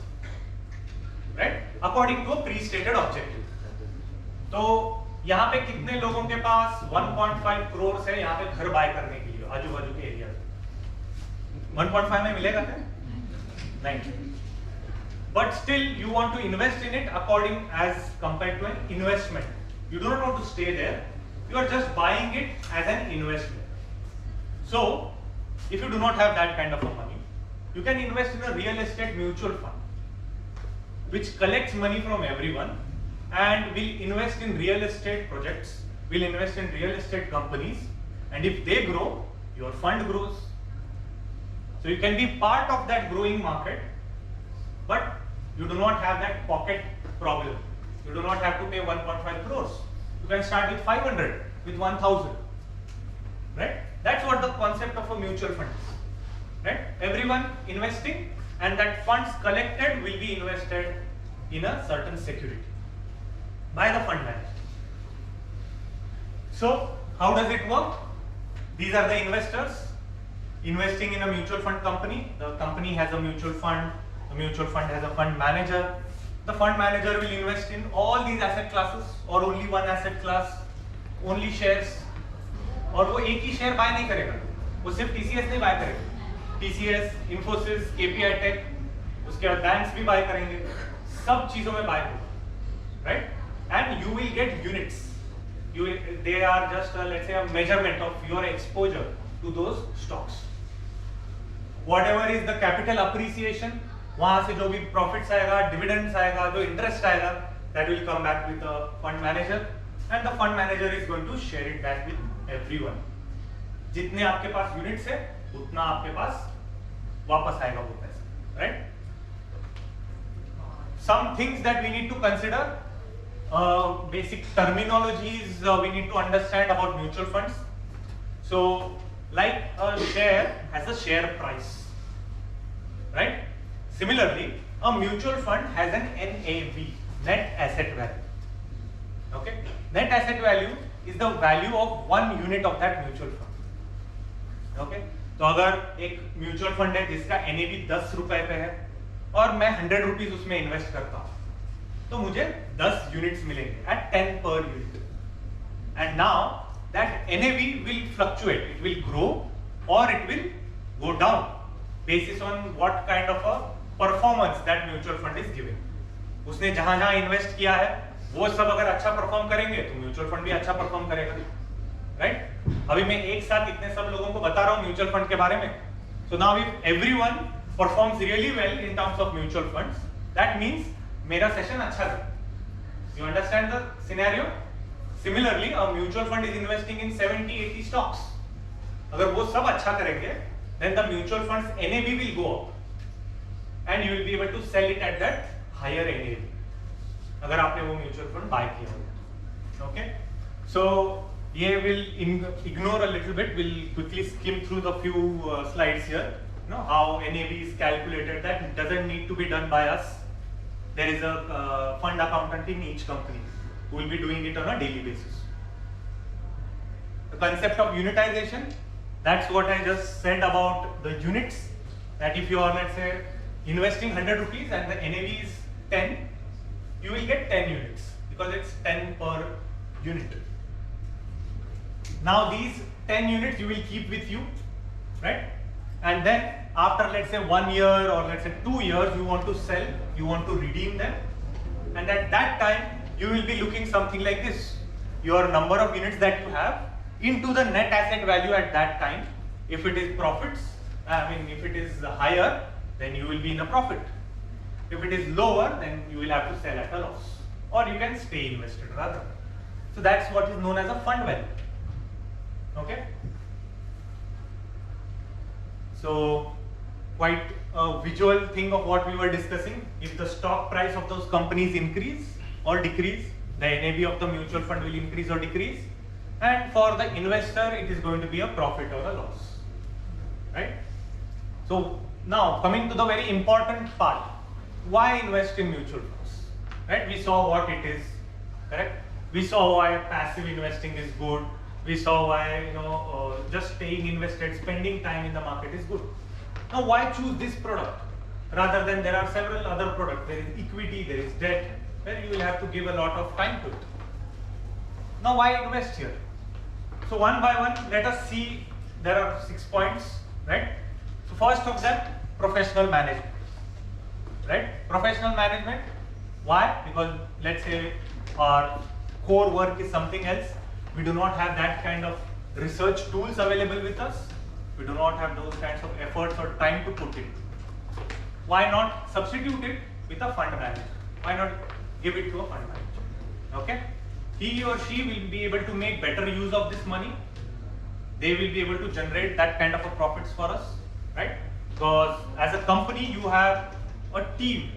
right? According to a pre-stated objective. तो यहाँ पे कितने लोगों के पास 1.5 करोड़ है यहाँ पे घर बाय करने के लिए आजू बाजू के एरिया में? 1.5 में मिलेगा क्या? नहीं. But still you want to invest in it according as compared to an investment. You do not want to stay there. You are just buying it as an investment. So if you do not have that kind of a money, you can invest in a real estate mutual fund, which collects money from everyone and will invest in real estate projects, will invest in real estate companies, and if they grow, your fund grows. So you can be part of that growing market, but you do not have that pocket problem. You do not have to pay 1.5 crores. You can start with 500, with 1000, right? That's what the concept of a mutual fund is, right? Everyone investing, and that funds collected will be invested in a certain security by the fund manager. So how does it work? These are the investors investing in a mutual fund company. The company has a mutual fund, the mutual fund has a fund manager. The fund manager will invest in all these asset classes or only one asset class, only shares, और वो एक ही share bye नहीं करेगा, वो सिर्फ TCS नहीं bye करेगा, TCS, Infosys, KPI Tech, उसके बाद बैंक्स भी बाय करेंगे, सब चीजों में बाय होगा, right? And you will get units. They are just let's say a measurement of your exposure to those stocks. Whatever is the capital appreciation, वहाँ से जो भी profits आएगा, dividends आएगा, जो interest आएगा, that will come back with the fund manager, and the fund manager is going to share it back with everyone. जितने आपके पास units है, उतना आपके पास वापस आएगा वो पैसा, right? Some things that we need to consider. Basic terminologies we need to understand about mutual funds. So, like a share has a share price, right? Similarly, a mutual fund has an NAV, net asset value. Okay, net asset value is the value of one unit of that mutual fund. Okay, तो अगर एक mutual fund है जिसका NAV 10 रुपए पे है और मैं 100 रुपीज उसमें इन्वेस्ट करता हूँ, तो मुझे 10 यूनिट्स मिलेंगे at 10 per unit. And now that NAV will fluctuate, it will grow or it will go down basis on what kind of a performance that mutual fund is giving. उसने जहां जहां invest किया है वो सब अगर अच्छा परफॉर्म करेंगे तो म्यूचुअल फंड भी अच्छा परफॉर्म करेगा, राइट? अभी मैं एक साथ इतने सब लोगों को बता रहा हूँ म्यूचुअल फंड के बारे में. So now if everyone performs really well in terms of mutual funds, that means मेरा सेशन अच्छा था. You understand the scenario? Similarly, a mutual fund is investing in 70-80 stocks. अगर वो सब अच्छा करेंगे, then the mutual fund's NAV will go up, and you will be able to sell it at that higher NAV. अगर आपने वो mutual fund buy किया हो, okay? So ये will ignore a little bit. We'll quickly skim through the few slides here. You know how NAV is calculated. That doesn't need to be done by us. There is a fund accountant in each company who will be doing it on a daily basis. The concept of unitization, that's what I just said about the units. That if you are, let's say, investing 100 rupees and the NAV is 10, you will get 10 units because it's 10 per unit. Now these 10 units you will keep with you, right? And then after, let's say, 1 year or let's say 2 years, you want to sell, you want to redeem them, and at that time you will be looking something like this: your number of units that you have into the net asset value at that time. If it is profits, if it is higher, then you will be in a profit. If it is lower, then you will have to sell at a loss, or you can stay invested rather. So that's what is known as a fund value. Okay. So quite a visual thing of what we were discussing. If the stock price of those companies increase or decrease, the NAV of the mutual fund will increase or decrease, and for the investor it is going to be a profit or a loss, right? So now coming to the very important part, why invest in mutual funds, right? We saw what it is, correct? We saw why passive investing is good. We saw why just staying invested, spending time in the market is good. Now why choose this product rather than there are several other products? There is equity, there is debt, where you will have to give a lot of time to it. Now why invest here? So one by one, let us see. There are 6 points, right? So first of them, professional management, right? Professional management. Why? Because let's say our core work is something else. We do not have that kind of research tools available with us. We do not have those kinds of efforts or time to put in. Why not substitute it with a fund manager? Why not give it to a fund manager? Okay? He or she will be able to make better use of this money. They will be able to generate that kind of a profits for us, right? Because as a company, you have a team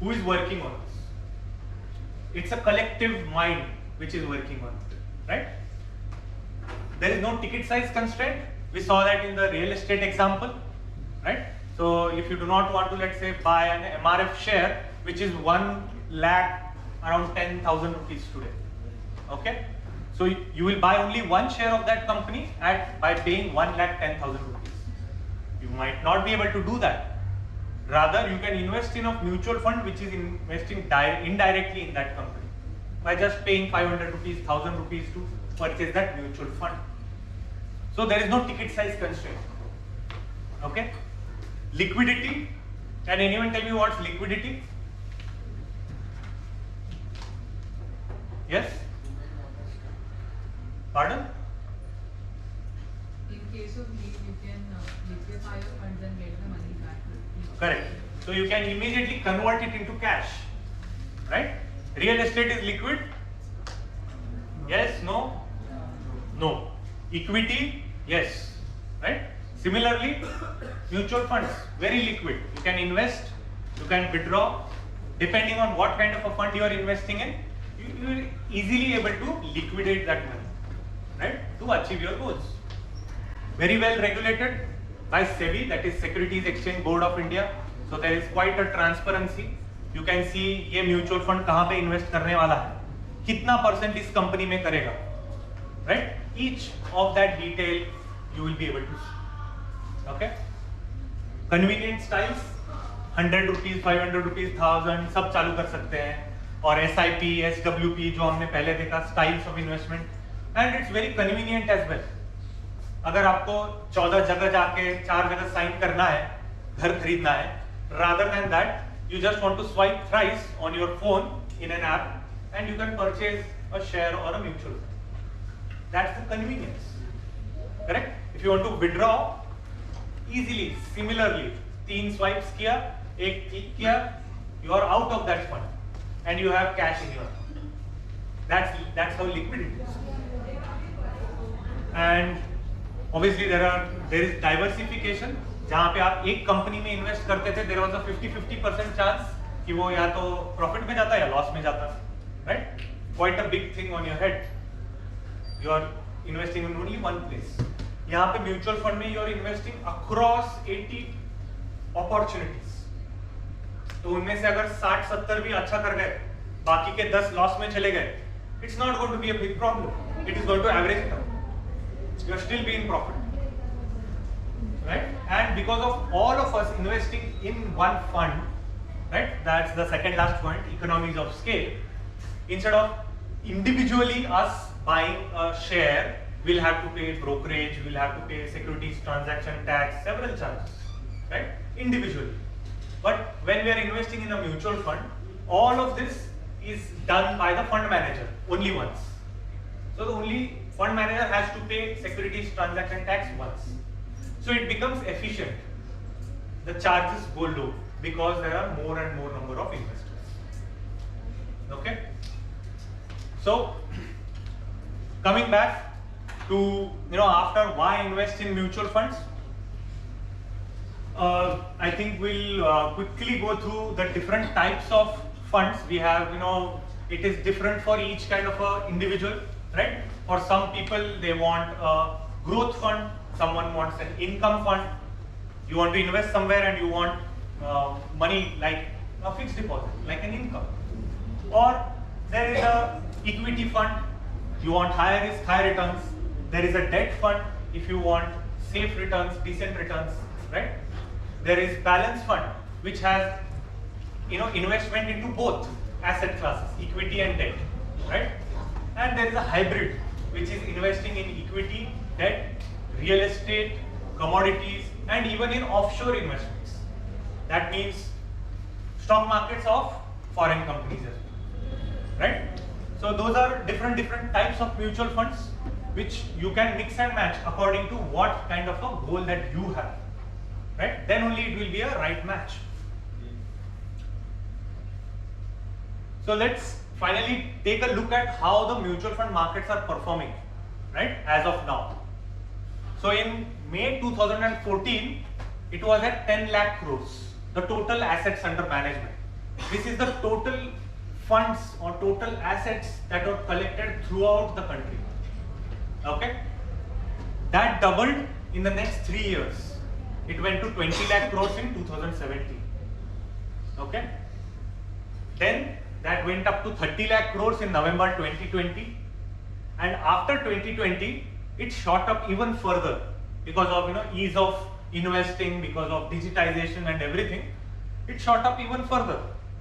who is working on this. It's a collective mind which is working on it, right? There is no ticket size constraint. We saw that in the real estate example, right? So if you do not want to, let's say, buy an MRF share, which is 1 lakh, around 10,000 rupees today, okay? So you will buy only one share of that company by paying 1 lakh 10,000 rupees. You might not be able to do that. Rather, you can invest in a mutual fund which is investing indirectly in that company by just paying 500 rupees, 1,000 rupees to purchase that mutual fund. So there is no ticket size constraint. Okay? Liquidity. Can anyone tell me what's liquidity? Yes? Pardon? In case of need, you can liquefy your funds and get the money back. Correct. So you can immediately convert it into cash, right? Real estate is liquid? Yes, no? No. Equity? Yes, right? Similarly, mutual funds, very liquid. You can invest, you can withdraw. Depending on what kind of a fund you are investing in, you will easily able to liquidate that money, right? To achieve your goals. Very well regulated by SEBI, that is Securities Exchange Board of India. So there is quite a transparency. You can see ये mutual fund कहाँ पे invest करने वाला है, कितना % इस company में करेगा, right? Each of that detail you will be able to see. Okay? Convenient styles, 100 rupees, 500 rupees, 1000 सब चालू कर सकते हैं. और SIP, SWP जो हमने पहले देखा, styles of investment, and it's very convenient as well. अगर आपको 14 जगह जाके 4 जगह साइन करना है, घर खरीदना है, rather than that, you just want to swipe thrice on your phone in an app, and you can purchase a share or a mutual fund. That's the convenience. Correct? If you want to withdraw easily, similarly, 3 swipes किया, 1 click किया, you are out of that fund. and you have cash in your account. That's how liquid it is. And obviously there is diversification. जहाँ पे आप एक company में invest करते थे, there was a 50-50% chance कि वो या तो प्रॉफिट में जाता या लॉस में जाता, right? Quite a big thing on your head. You are investing in only one place. यहाँ पे म्यूचुअल फंड में you are investing across 80 opportunities. तो उनमें से अगर 60-70 भी अच्छा कर गए, बाकी के 10 लॉस में चले गए, it's not going to be a big problem. It is going to average it out. You are still being profit. Right? And because of all of us investing in one fund, right? That's the second last point, economies of scale. Instead of individually us buying a share, we'll have to pay brokerage, we'll have to pay securities transaction tax, several charges, right? Individually. But when we are investing in a mutual fund, all of this is done by the fund manager only once. So the only fund manager has to pay securities transaction tax once. So it becomes efficient. The charges go low because there are more and more number of investors. Okay. So coming back to after why invest in mutual funds, I think we'll quickly go through the different types of funds we have. It is different for each kind of a individual, right? For some people they want a growth fund, someone wants an income fund. You want to invest somewhere and you want money like a fixed deposit, like an income. Or there is a equity fund, you want higher risk, high returns. There is a debt fund if you want safe returns, decent returns, right? There is balance fund which has investment into both asset classes, equity and debt, right? And there is a hybrid which is investing in equity, debt, real estate, commodities, and even in offshore investments. That means stock markets of foreign companies as well, right? So those are different types of mutual funds which you can mix and match according to what kind of a goal that you have, right? Then only it will be a right match. So let's finally take a look at how the mutual fund markets are performing, right, as of now. So in May 2014, it was at 10 lakh crores, the total assets under management. This is the total funds or total assets that were collected throughout the country. Okay? That doubled in the next 3 years. It went to 20 lakh crores in 2017. Okay? Then that went up to 30 lakh crores in November 2020. And after 2020, it shot up even further because of ease of investing, because of digitization and everything. It shot up even further.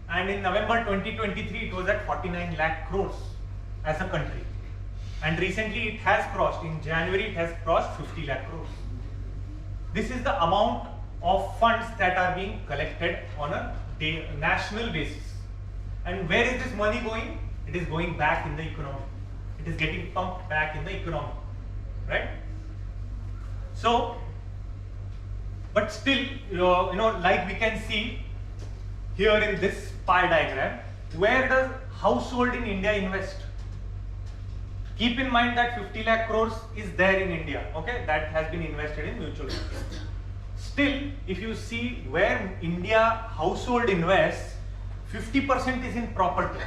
And in November 2023, it was at 49 lakh crores as a country. And recently it has crossed, in January it has crossed 50 lakh crores. This is the amount of funds that are being collected on a national basis. And where is this money going? It is going back in the economy. It is getting pumped back in the economy, right? So, but still, like we can see here in this pie diagram, where does household in India invest? Keep in mind that 50 lakh crores is there in India, okay? That has been invested in mutual funds. Still, if you see where India household invests, 50% is in property,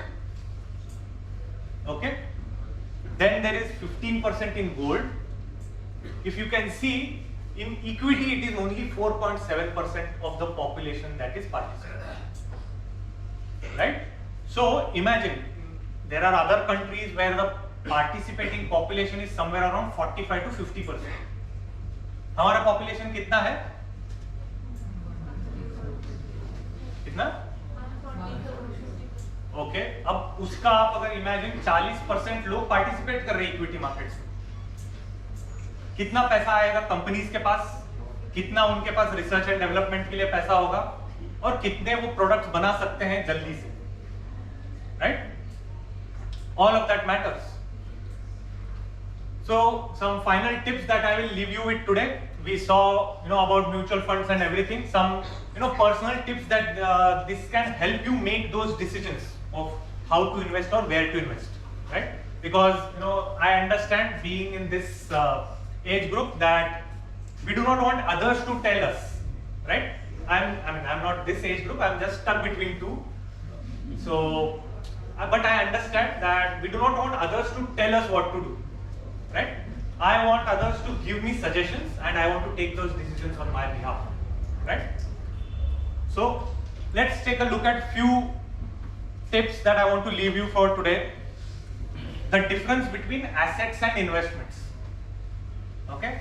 okay? Then there is 15% in gold. If you can see, in equity it is only 4.7% of the population that is participating, right? So imagine, there are other countries where the participating population is somewhere around 45 to 50%. हमारा population कितना है? कितना? Okay, अब उसका आप अगर imagine 40% लोग participate कर रहे हैं इक्विटी मार्केट्स में, कितना पैसा आएगा कंपनीज के पास, कितना उनके पास रिसर्च एंड डेवलपमेंट के लिए पैसा होगा, और कितने वो प्रोडक्ट्स बना सकते हैं जल्दी से, right? All of that matters. So some final tips that I will leave you with today. We saw about mutual funds and everything. Some personal tips that this can help you make those decisions of how to invest or where to invest, right? Because I understand being in this age group that we do not want others to tell us, right? I'm not this age group. I'm just stuck between two. So, but I understand that we do not want others to tell us what to do, right? I want others to give me suggestions, and I want to take those decisions on my behalf, right? So, let's take a look at few tips that I want to leave you for today. The difference between assets and investments. Okay?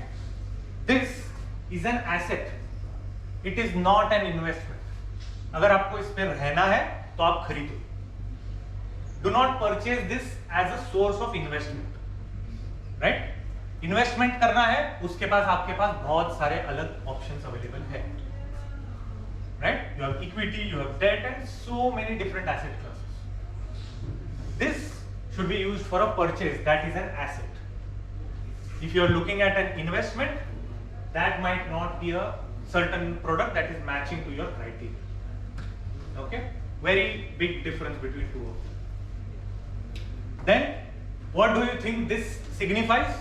This is an asset. It is not an investment. अगर आपको इस पे रहना है तो आप खरीदो. Do not purchase this as a source of investment. Right? Investment करना है, उसके पास आपके पास बहुत सारे अलग options available है. Right? You have equity, you have debt, and so many different asset classes. This should be used for a purchase, that is an asset. If you are looking at an investment, that might not be a certain product that is matching to your criteria. Okay? Very big difference between two of them. Then, what do you think this signifies?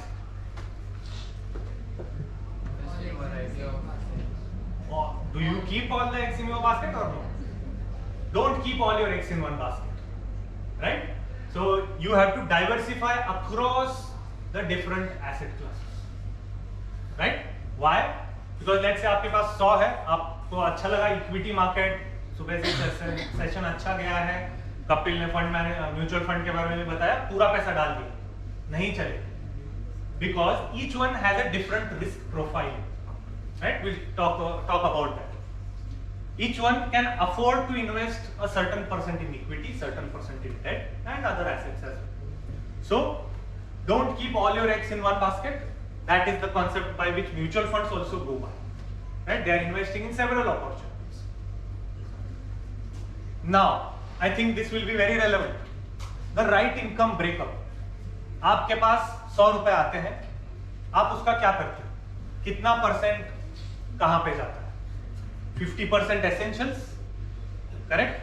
Or do you keep all the eggs in your basket or no? Don't keep all your eggs in one basket. Right? So you have to diversify across the different asset classes. Right? Why? Because let's say आपके पास 100 है, आपको अच्छा लगा equity market, सुबह से session अच्छा गया है, कपिल ने म्यूचुअल फंड के बारे में बताया, पूरा पैसा डाल दिया, नहीं चले. Because each one has a different risk profile. Right? We'll talk about that. Each one can afford to invest a certain percent in equity, certain percent in debt, and other assets as well. So, don't keep all your eggs in one basket. That is the concept by which mutual funds also go by. Right? They are investing in several opportunities. Now, I think this will be very relevant. The right income breakup. आपके पास 100 रुपए आते हैं, आप उसका क्या करते हो? कितना परसेंट कहां पे जाता है? 50% essentials, correct?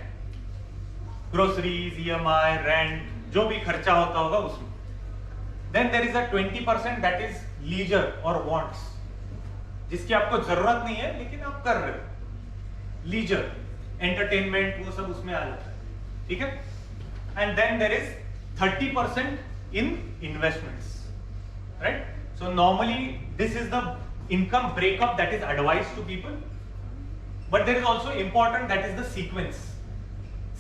Groceries, EMI, rent, जो भी खर्चा होता होगा उसमें. Then there is a 20% that is leisure or wants, जिसकी आपको जरूरत नहीं है लेकिन आप कर रहे हो. Leisure, entertainment, वो सब उसमें आ जाता है. ठीक है? And then there is 30% in investments, right? So normally this is the income breakup that is advised to people. But there is also important, that is the sequence.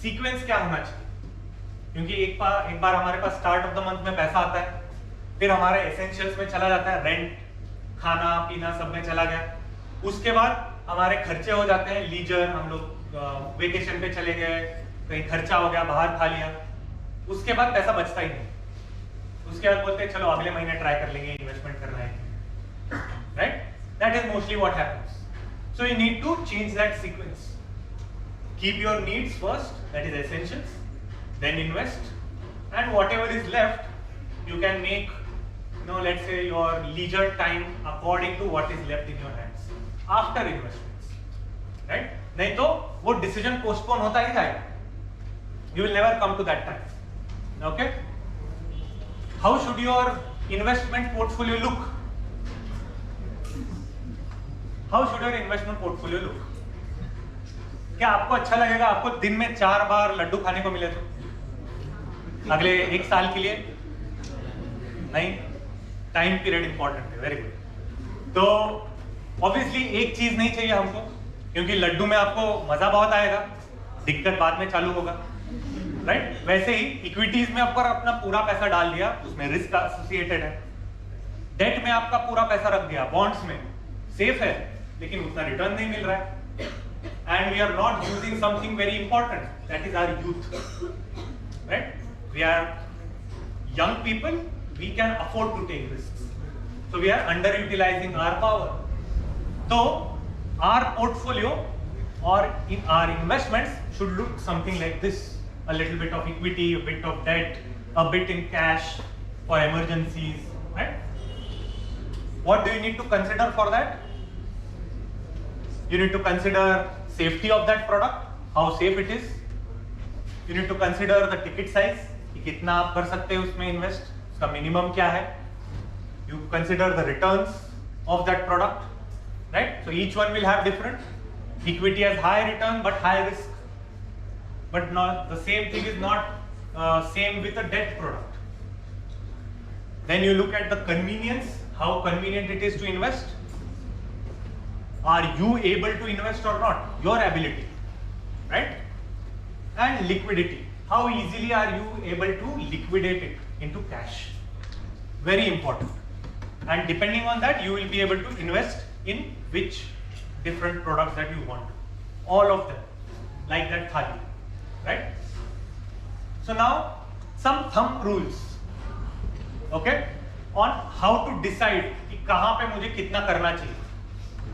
Sequence क्या होना चाहिए? क्योंकि एक बार हमारे पास स्टार्ट ऑफ द मंथ में पैसा आता है, फिर हमारे एसेंशियल्स में चला जाता है, रेंट, खाना पीना सब में चला गया. उसके बाद हमारे खर्चे हो जाते हैं, लीजर, हम लोग वेकेशन पे चले गए, कहीं खर्चा हो गया, बाहर खा लिया. उसके बाद पैसा बचता ही नहीं. उसके बाद बोलते हैं चलो अगले महीने ट्राई कर लेंगे, इन्वेस्टमेंट करना है. Right? That is mostly what happens. So you need to change that sequence. Keep your needs first, that is essentials, then invest, and whatever is left, you can make, let's say your leisure time according to what is left in your hands after investments. Right? नहीं तो वो decision postpone होता ही जाएगा. You will never come to that time. Okay? How should your investment portfolio look? How should your investment portfolio look? क्या आपको अच्छा लगेगा आपको दिन में 4 बार लड्डू खाने को मिले तो अगले 1 साल के लिए? नहीं. टाइम पीरियड इंपॉर्टेंट है. Very good. तो ऑब्वियसली एक चीज नहीं चाहिए हमको, क्योंकि लड्डू में आपको मजा बहुत आएगा, दिक्कत बाद में चालू होगा. राइट? वैसे ही इक्विटीज में आपको अपना पूरा पैसा डाल दिया, उसमें रिस्क एसोसिएटेड है. डेट में आपका पूरा पैसा रख दिया, बॉन्ड्स में सेफ है लेकिन उतना रिटर्न नहीं मिल रहा है. And we are not using something very important, that is our youth. Right? We are young people, we can afford to take risks. So we are underutilizing our power. So our portfolio or in our investments should look something like this. A little bit of equity, a bit of debt, a bit in cash for emergencies. Right? What do you need to consider for that? You need to consider safety of that product, how safe it is. You need to consider the ticket size, कि कितना आप कर सकते हैं उसमें invest, उसका minimum क्या है. You consider the returns of that product, right? So each one will have different. Equity has high return but high risk. But not the same thing is not same with a debt product. Then you look at the convenience, how convenient it is to invest. Are you able to invest or not? Your ability, right? And liquidity. How easily are you able to liquidate it into cash? Very important. And depending on that, you will be able to invest in which different products that you want. All of them, like that thali, right? So now, some thumb rules, okay, on how to decide कि कहाँ पे मुझे कितना करना चाहिए.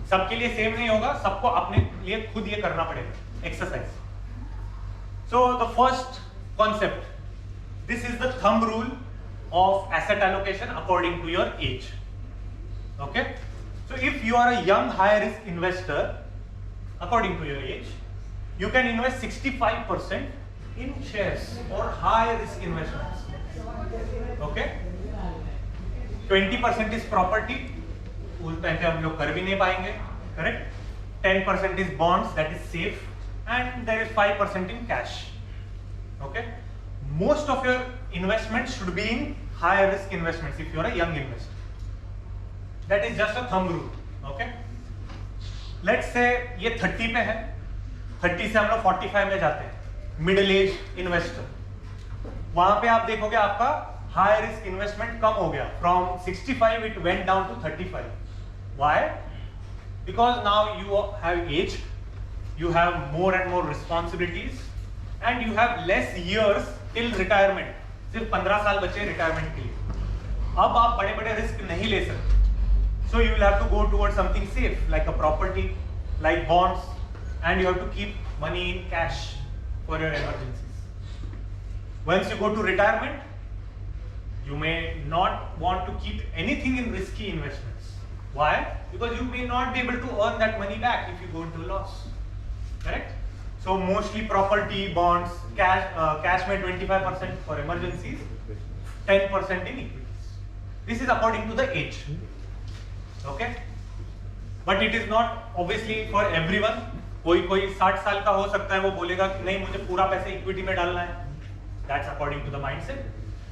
सबके लिए same नहीं होगा, सबको अपने लिए खुद ये करना पड़ेगा. Exercise. So the first concept, this is the thumb rule of asset allocation according to your age. Okay. So if you are a young high risk investor, according to your age, you can invest 65% in shares or high risk investments. Okay. 20% is property, उस time पे हम लोग कर भी नहीं पाएंगे, correct? 10% is bonds, that is safe, and there is 5% in cash. Okay. Most of your investments should be in high risk investments if you are a young investor. That is just a thumb rule, okay? Let's say ये 30 पे है, 30 से हम लोग 45 में जाते हैं, middle age investor. वहां पे आप देखोगे आपका high risk investment कम हो गया, from 65 it went down to 35. Why? Because now you have aged, you have more and more responsibilities, and you have less years till retirement. सिर्फ 15 साल बचे retirement के लिए. अब आप बड़े बड़े risk नहीं ले सकते. So you will have to go towards something safe, like a property, like bonds, and you have to keep money in cash for your emergencies. Once you go to retirement, you may not want to keep anything in risky investments. Why? Because you may not be able to earn that money back if you go into loss. Correct? So mostly property, bonds, cash may 25% for emergencies, 10% in equities. This is according to the age. Okay, but it is not obviously for everyone. कोई 60 साल का हो सकता है, वो बोलेगा कि नहीं मुझे पूरा पैसे इक्विटी में डालना है. That's according to the mindset.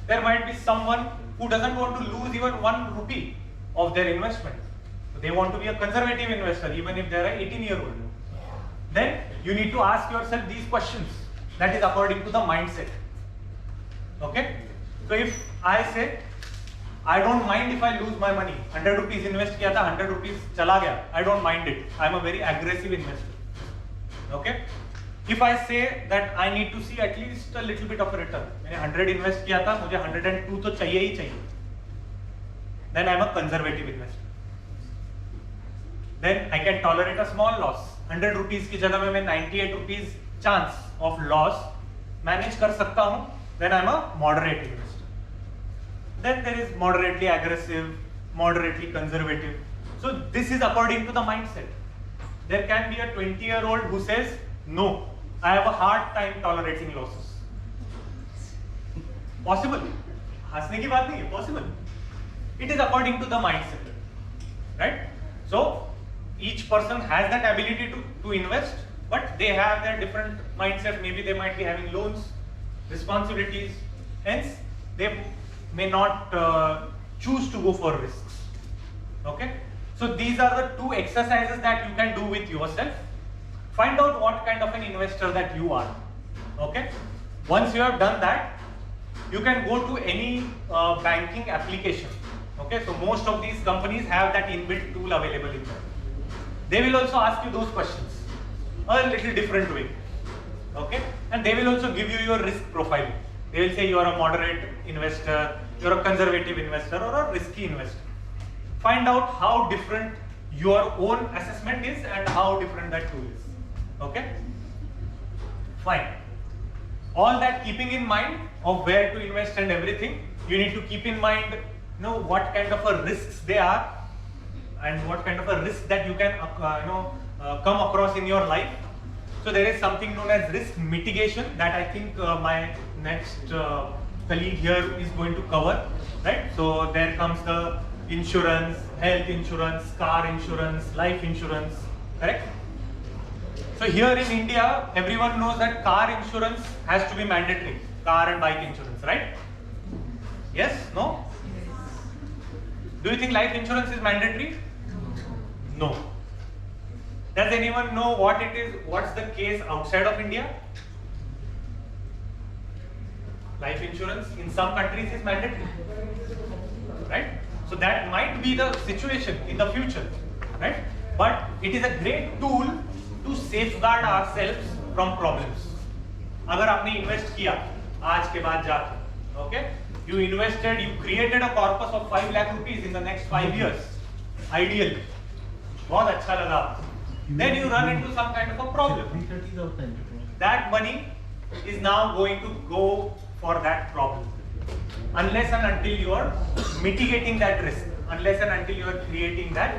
There might be someone who doesn't want to lose even 1 rupee of their investment. They want to be a conservative investor even if they are an 18-year-old. Then you need to ask yourself these questions. That is according to the mindset. Okay, so if I say I don't mind if I lose my money. 100 rupees invest किया था, 100 rupees चला गया. I don't mind it. I am a very aggressive investor. Okay. If I say that I need to see at least a little bit of a return. मैंने 100 invest किया था, मुझे 102 तो चाहिए ही चाहिए. Then I am a conservative investor. Then I can tolerate a small loss. 100 rupees की जगह में मैं 98 rupees chance of loss manage कर सकता हूँ. Then I am a moderate investor. Then there is moderately aggressive, moderately conservative. So this is according to the mindset. There can be a 20-year-old who says, no, I have a hard time tolerating losses. Possible. हंसने की बात नहीं है, possible. It is according to the mindset, right? So each person has that ability to invest, but they have their different mindsets. Maybe they might be having loans, responsibilities, hence they may not choose to go for risks. Okay, so these are the 2 exercises that you can do with yourself. Find out what kind of an investor that you are. Okay, once you have done that, you can go to any banking application. Okay, so most of these companies have that inbuilt tool available in them. They will also ask you those questions a little different way. Okay, and they will also give you your risk profile. They will say you are a moderate investor, you are a conservative investor, or a risky investor. Find out how different your own assessment is and how different that tool is. Okay? Fine. All that keeping in mind of where to invest and everything, you need to keep in mind, what kind of a risks they are and what kind of a risk that you can, come across in your life. So there is something known as risk mitigation that I think my next colleague here is going to cover, right? So there comes the insurance, health insurance, car insurance, life insurance, correct? So here in India, everyone knows that car insurance has to be mandatory, car and bike insurance, right? Yes? No? Do you think life insurance is mandatory? No. Does anyone know what it is? What's the case outside of India? Life insurance in some countries is mandatory, right? So that might be the situation in the future, right? But it is a great tool to safeguard ourselves from problems. अगर आपने invest किया आज के बाद जाके, okay? You invested, you created a corpus of 5 lakh rupees in the next 5 years, ideally. बहुत अच्छा लगा. Then you run into some kind of a problem. That money is now going to go for that problem. Unless and until you are mitigating that risk. Unless and until you are creating that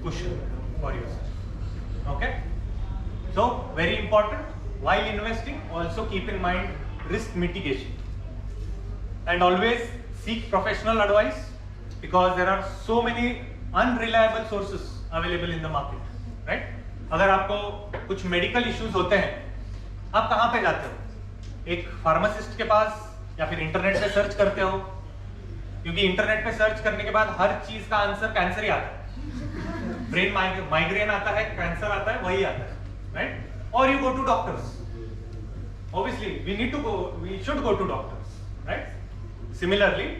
cushion for yourself. Okay? So, very important. While investing, also keep in mind risk mitigation. And always seek professional advice because there are so many unreliable sources available in the market. Right? अगर आपको कुछ medical issues होते हैं, आप कहाँ पे जाते हो? एक फार्मासिस्ट के पास या फिर इंटरनेट पे सर्च करते हो? क्योंकि इंटरनेट पे सर्च करने के बाद हर चीज का आंसर कैंसर ही आता है. ब्रेन माइग्रेन आता है, कैंसर आता है, वही आता है, राइट? और you go to doctors. Obviously, we should go to doctors, right? Similarly,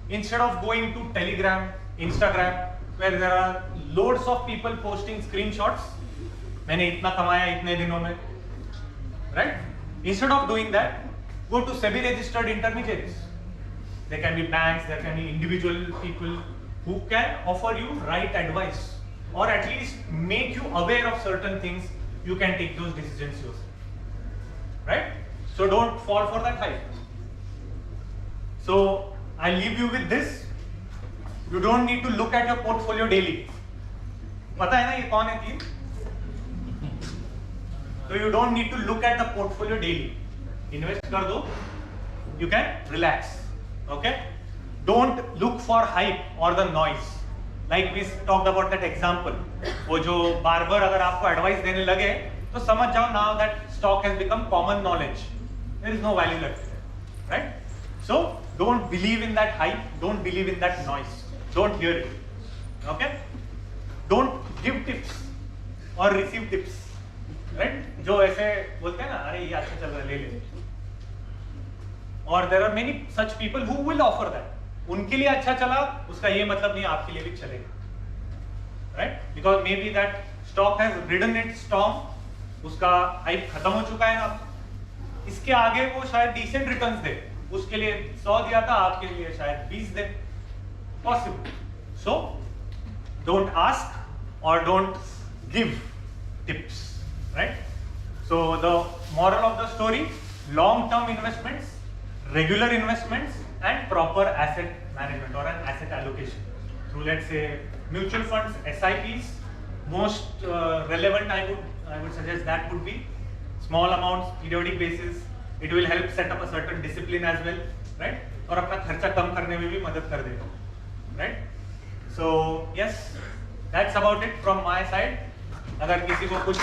instead of going to Telegram, Instagram, where there are loads of people posting screenshots, मैंने इतना कमाया इतने दिनों में, right? Instead of doing that, go to SEBI registered intermediaries. There can be banks, there can be individual people who can offer you right advice or at least make you aware of certain things. You can take those decisions yourself, right? So don't fall for that hype. So I leave you with this. You don't need to look at your portfolio daily. पता है ना ये कौन है तीन? So you don't need to look at the portfolio daily. Invest कर दो. You can relax. Okay? Don't look for hype or the noise. Like we talked about that example. वो जो barber अगर आपको advice देने लगे, तो समझ जाओ now that stock has become common knowledge. There is no value left there, right? So don't believe in that hype. Don't believe in that noise. Don't hear it. Okay? Don't give tips or receive tips, right? जो ऐसे बोलते हैं ना, अरे ये अच्छा चल रहा है, ले ले. Or there are many such people who will offer that. उनके लिए अच्छा चला, उसका ये मतलब नहीं आपके लिए भी चलेगा, right? Because maybe that stock has ridden its storm, उसका hype खत्म हो चुका है ना. इसके आगे वो शायद decent returns दे, उसके लिए 100 दिया था, आपके लिए शायद 20 दे. Possible. So don't ask or don't give tips, right? So the moral of the story: long-term investments, regular investments, and proper asset management or an asset allocation through, let's say, mutual funds, SIPs. Most relevant, I would suggest that would be small amounts, periodic basis. It will help set up a certain discipline as well, right? और अपना खर्चा कम करने में भी मदद कर देगा, right? So yes, that's about it from my side. अगर किसी को कुछ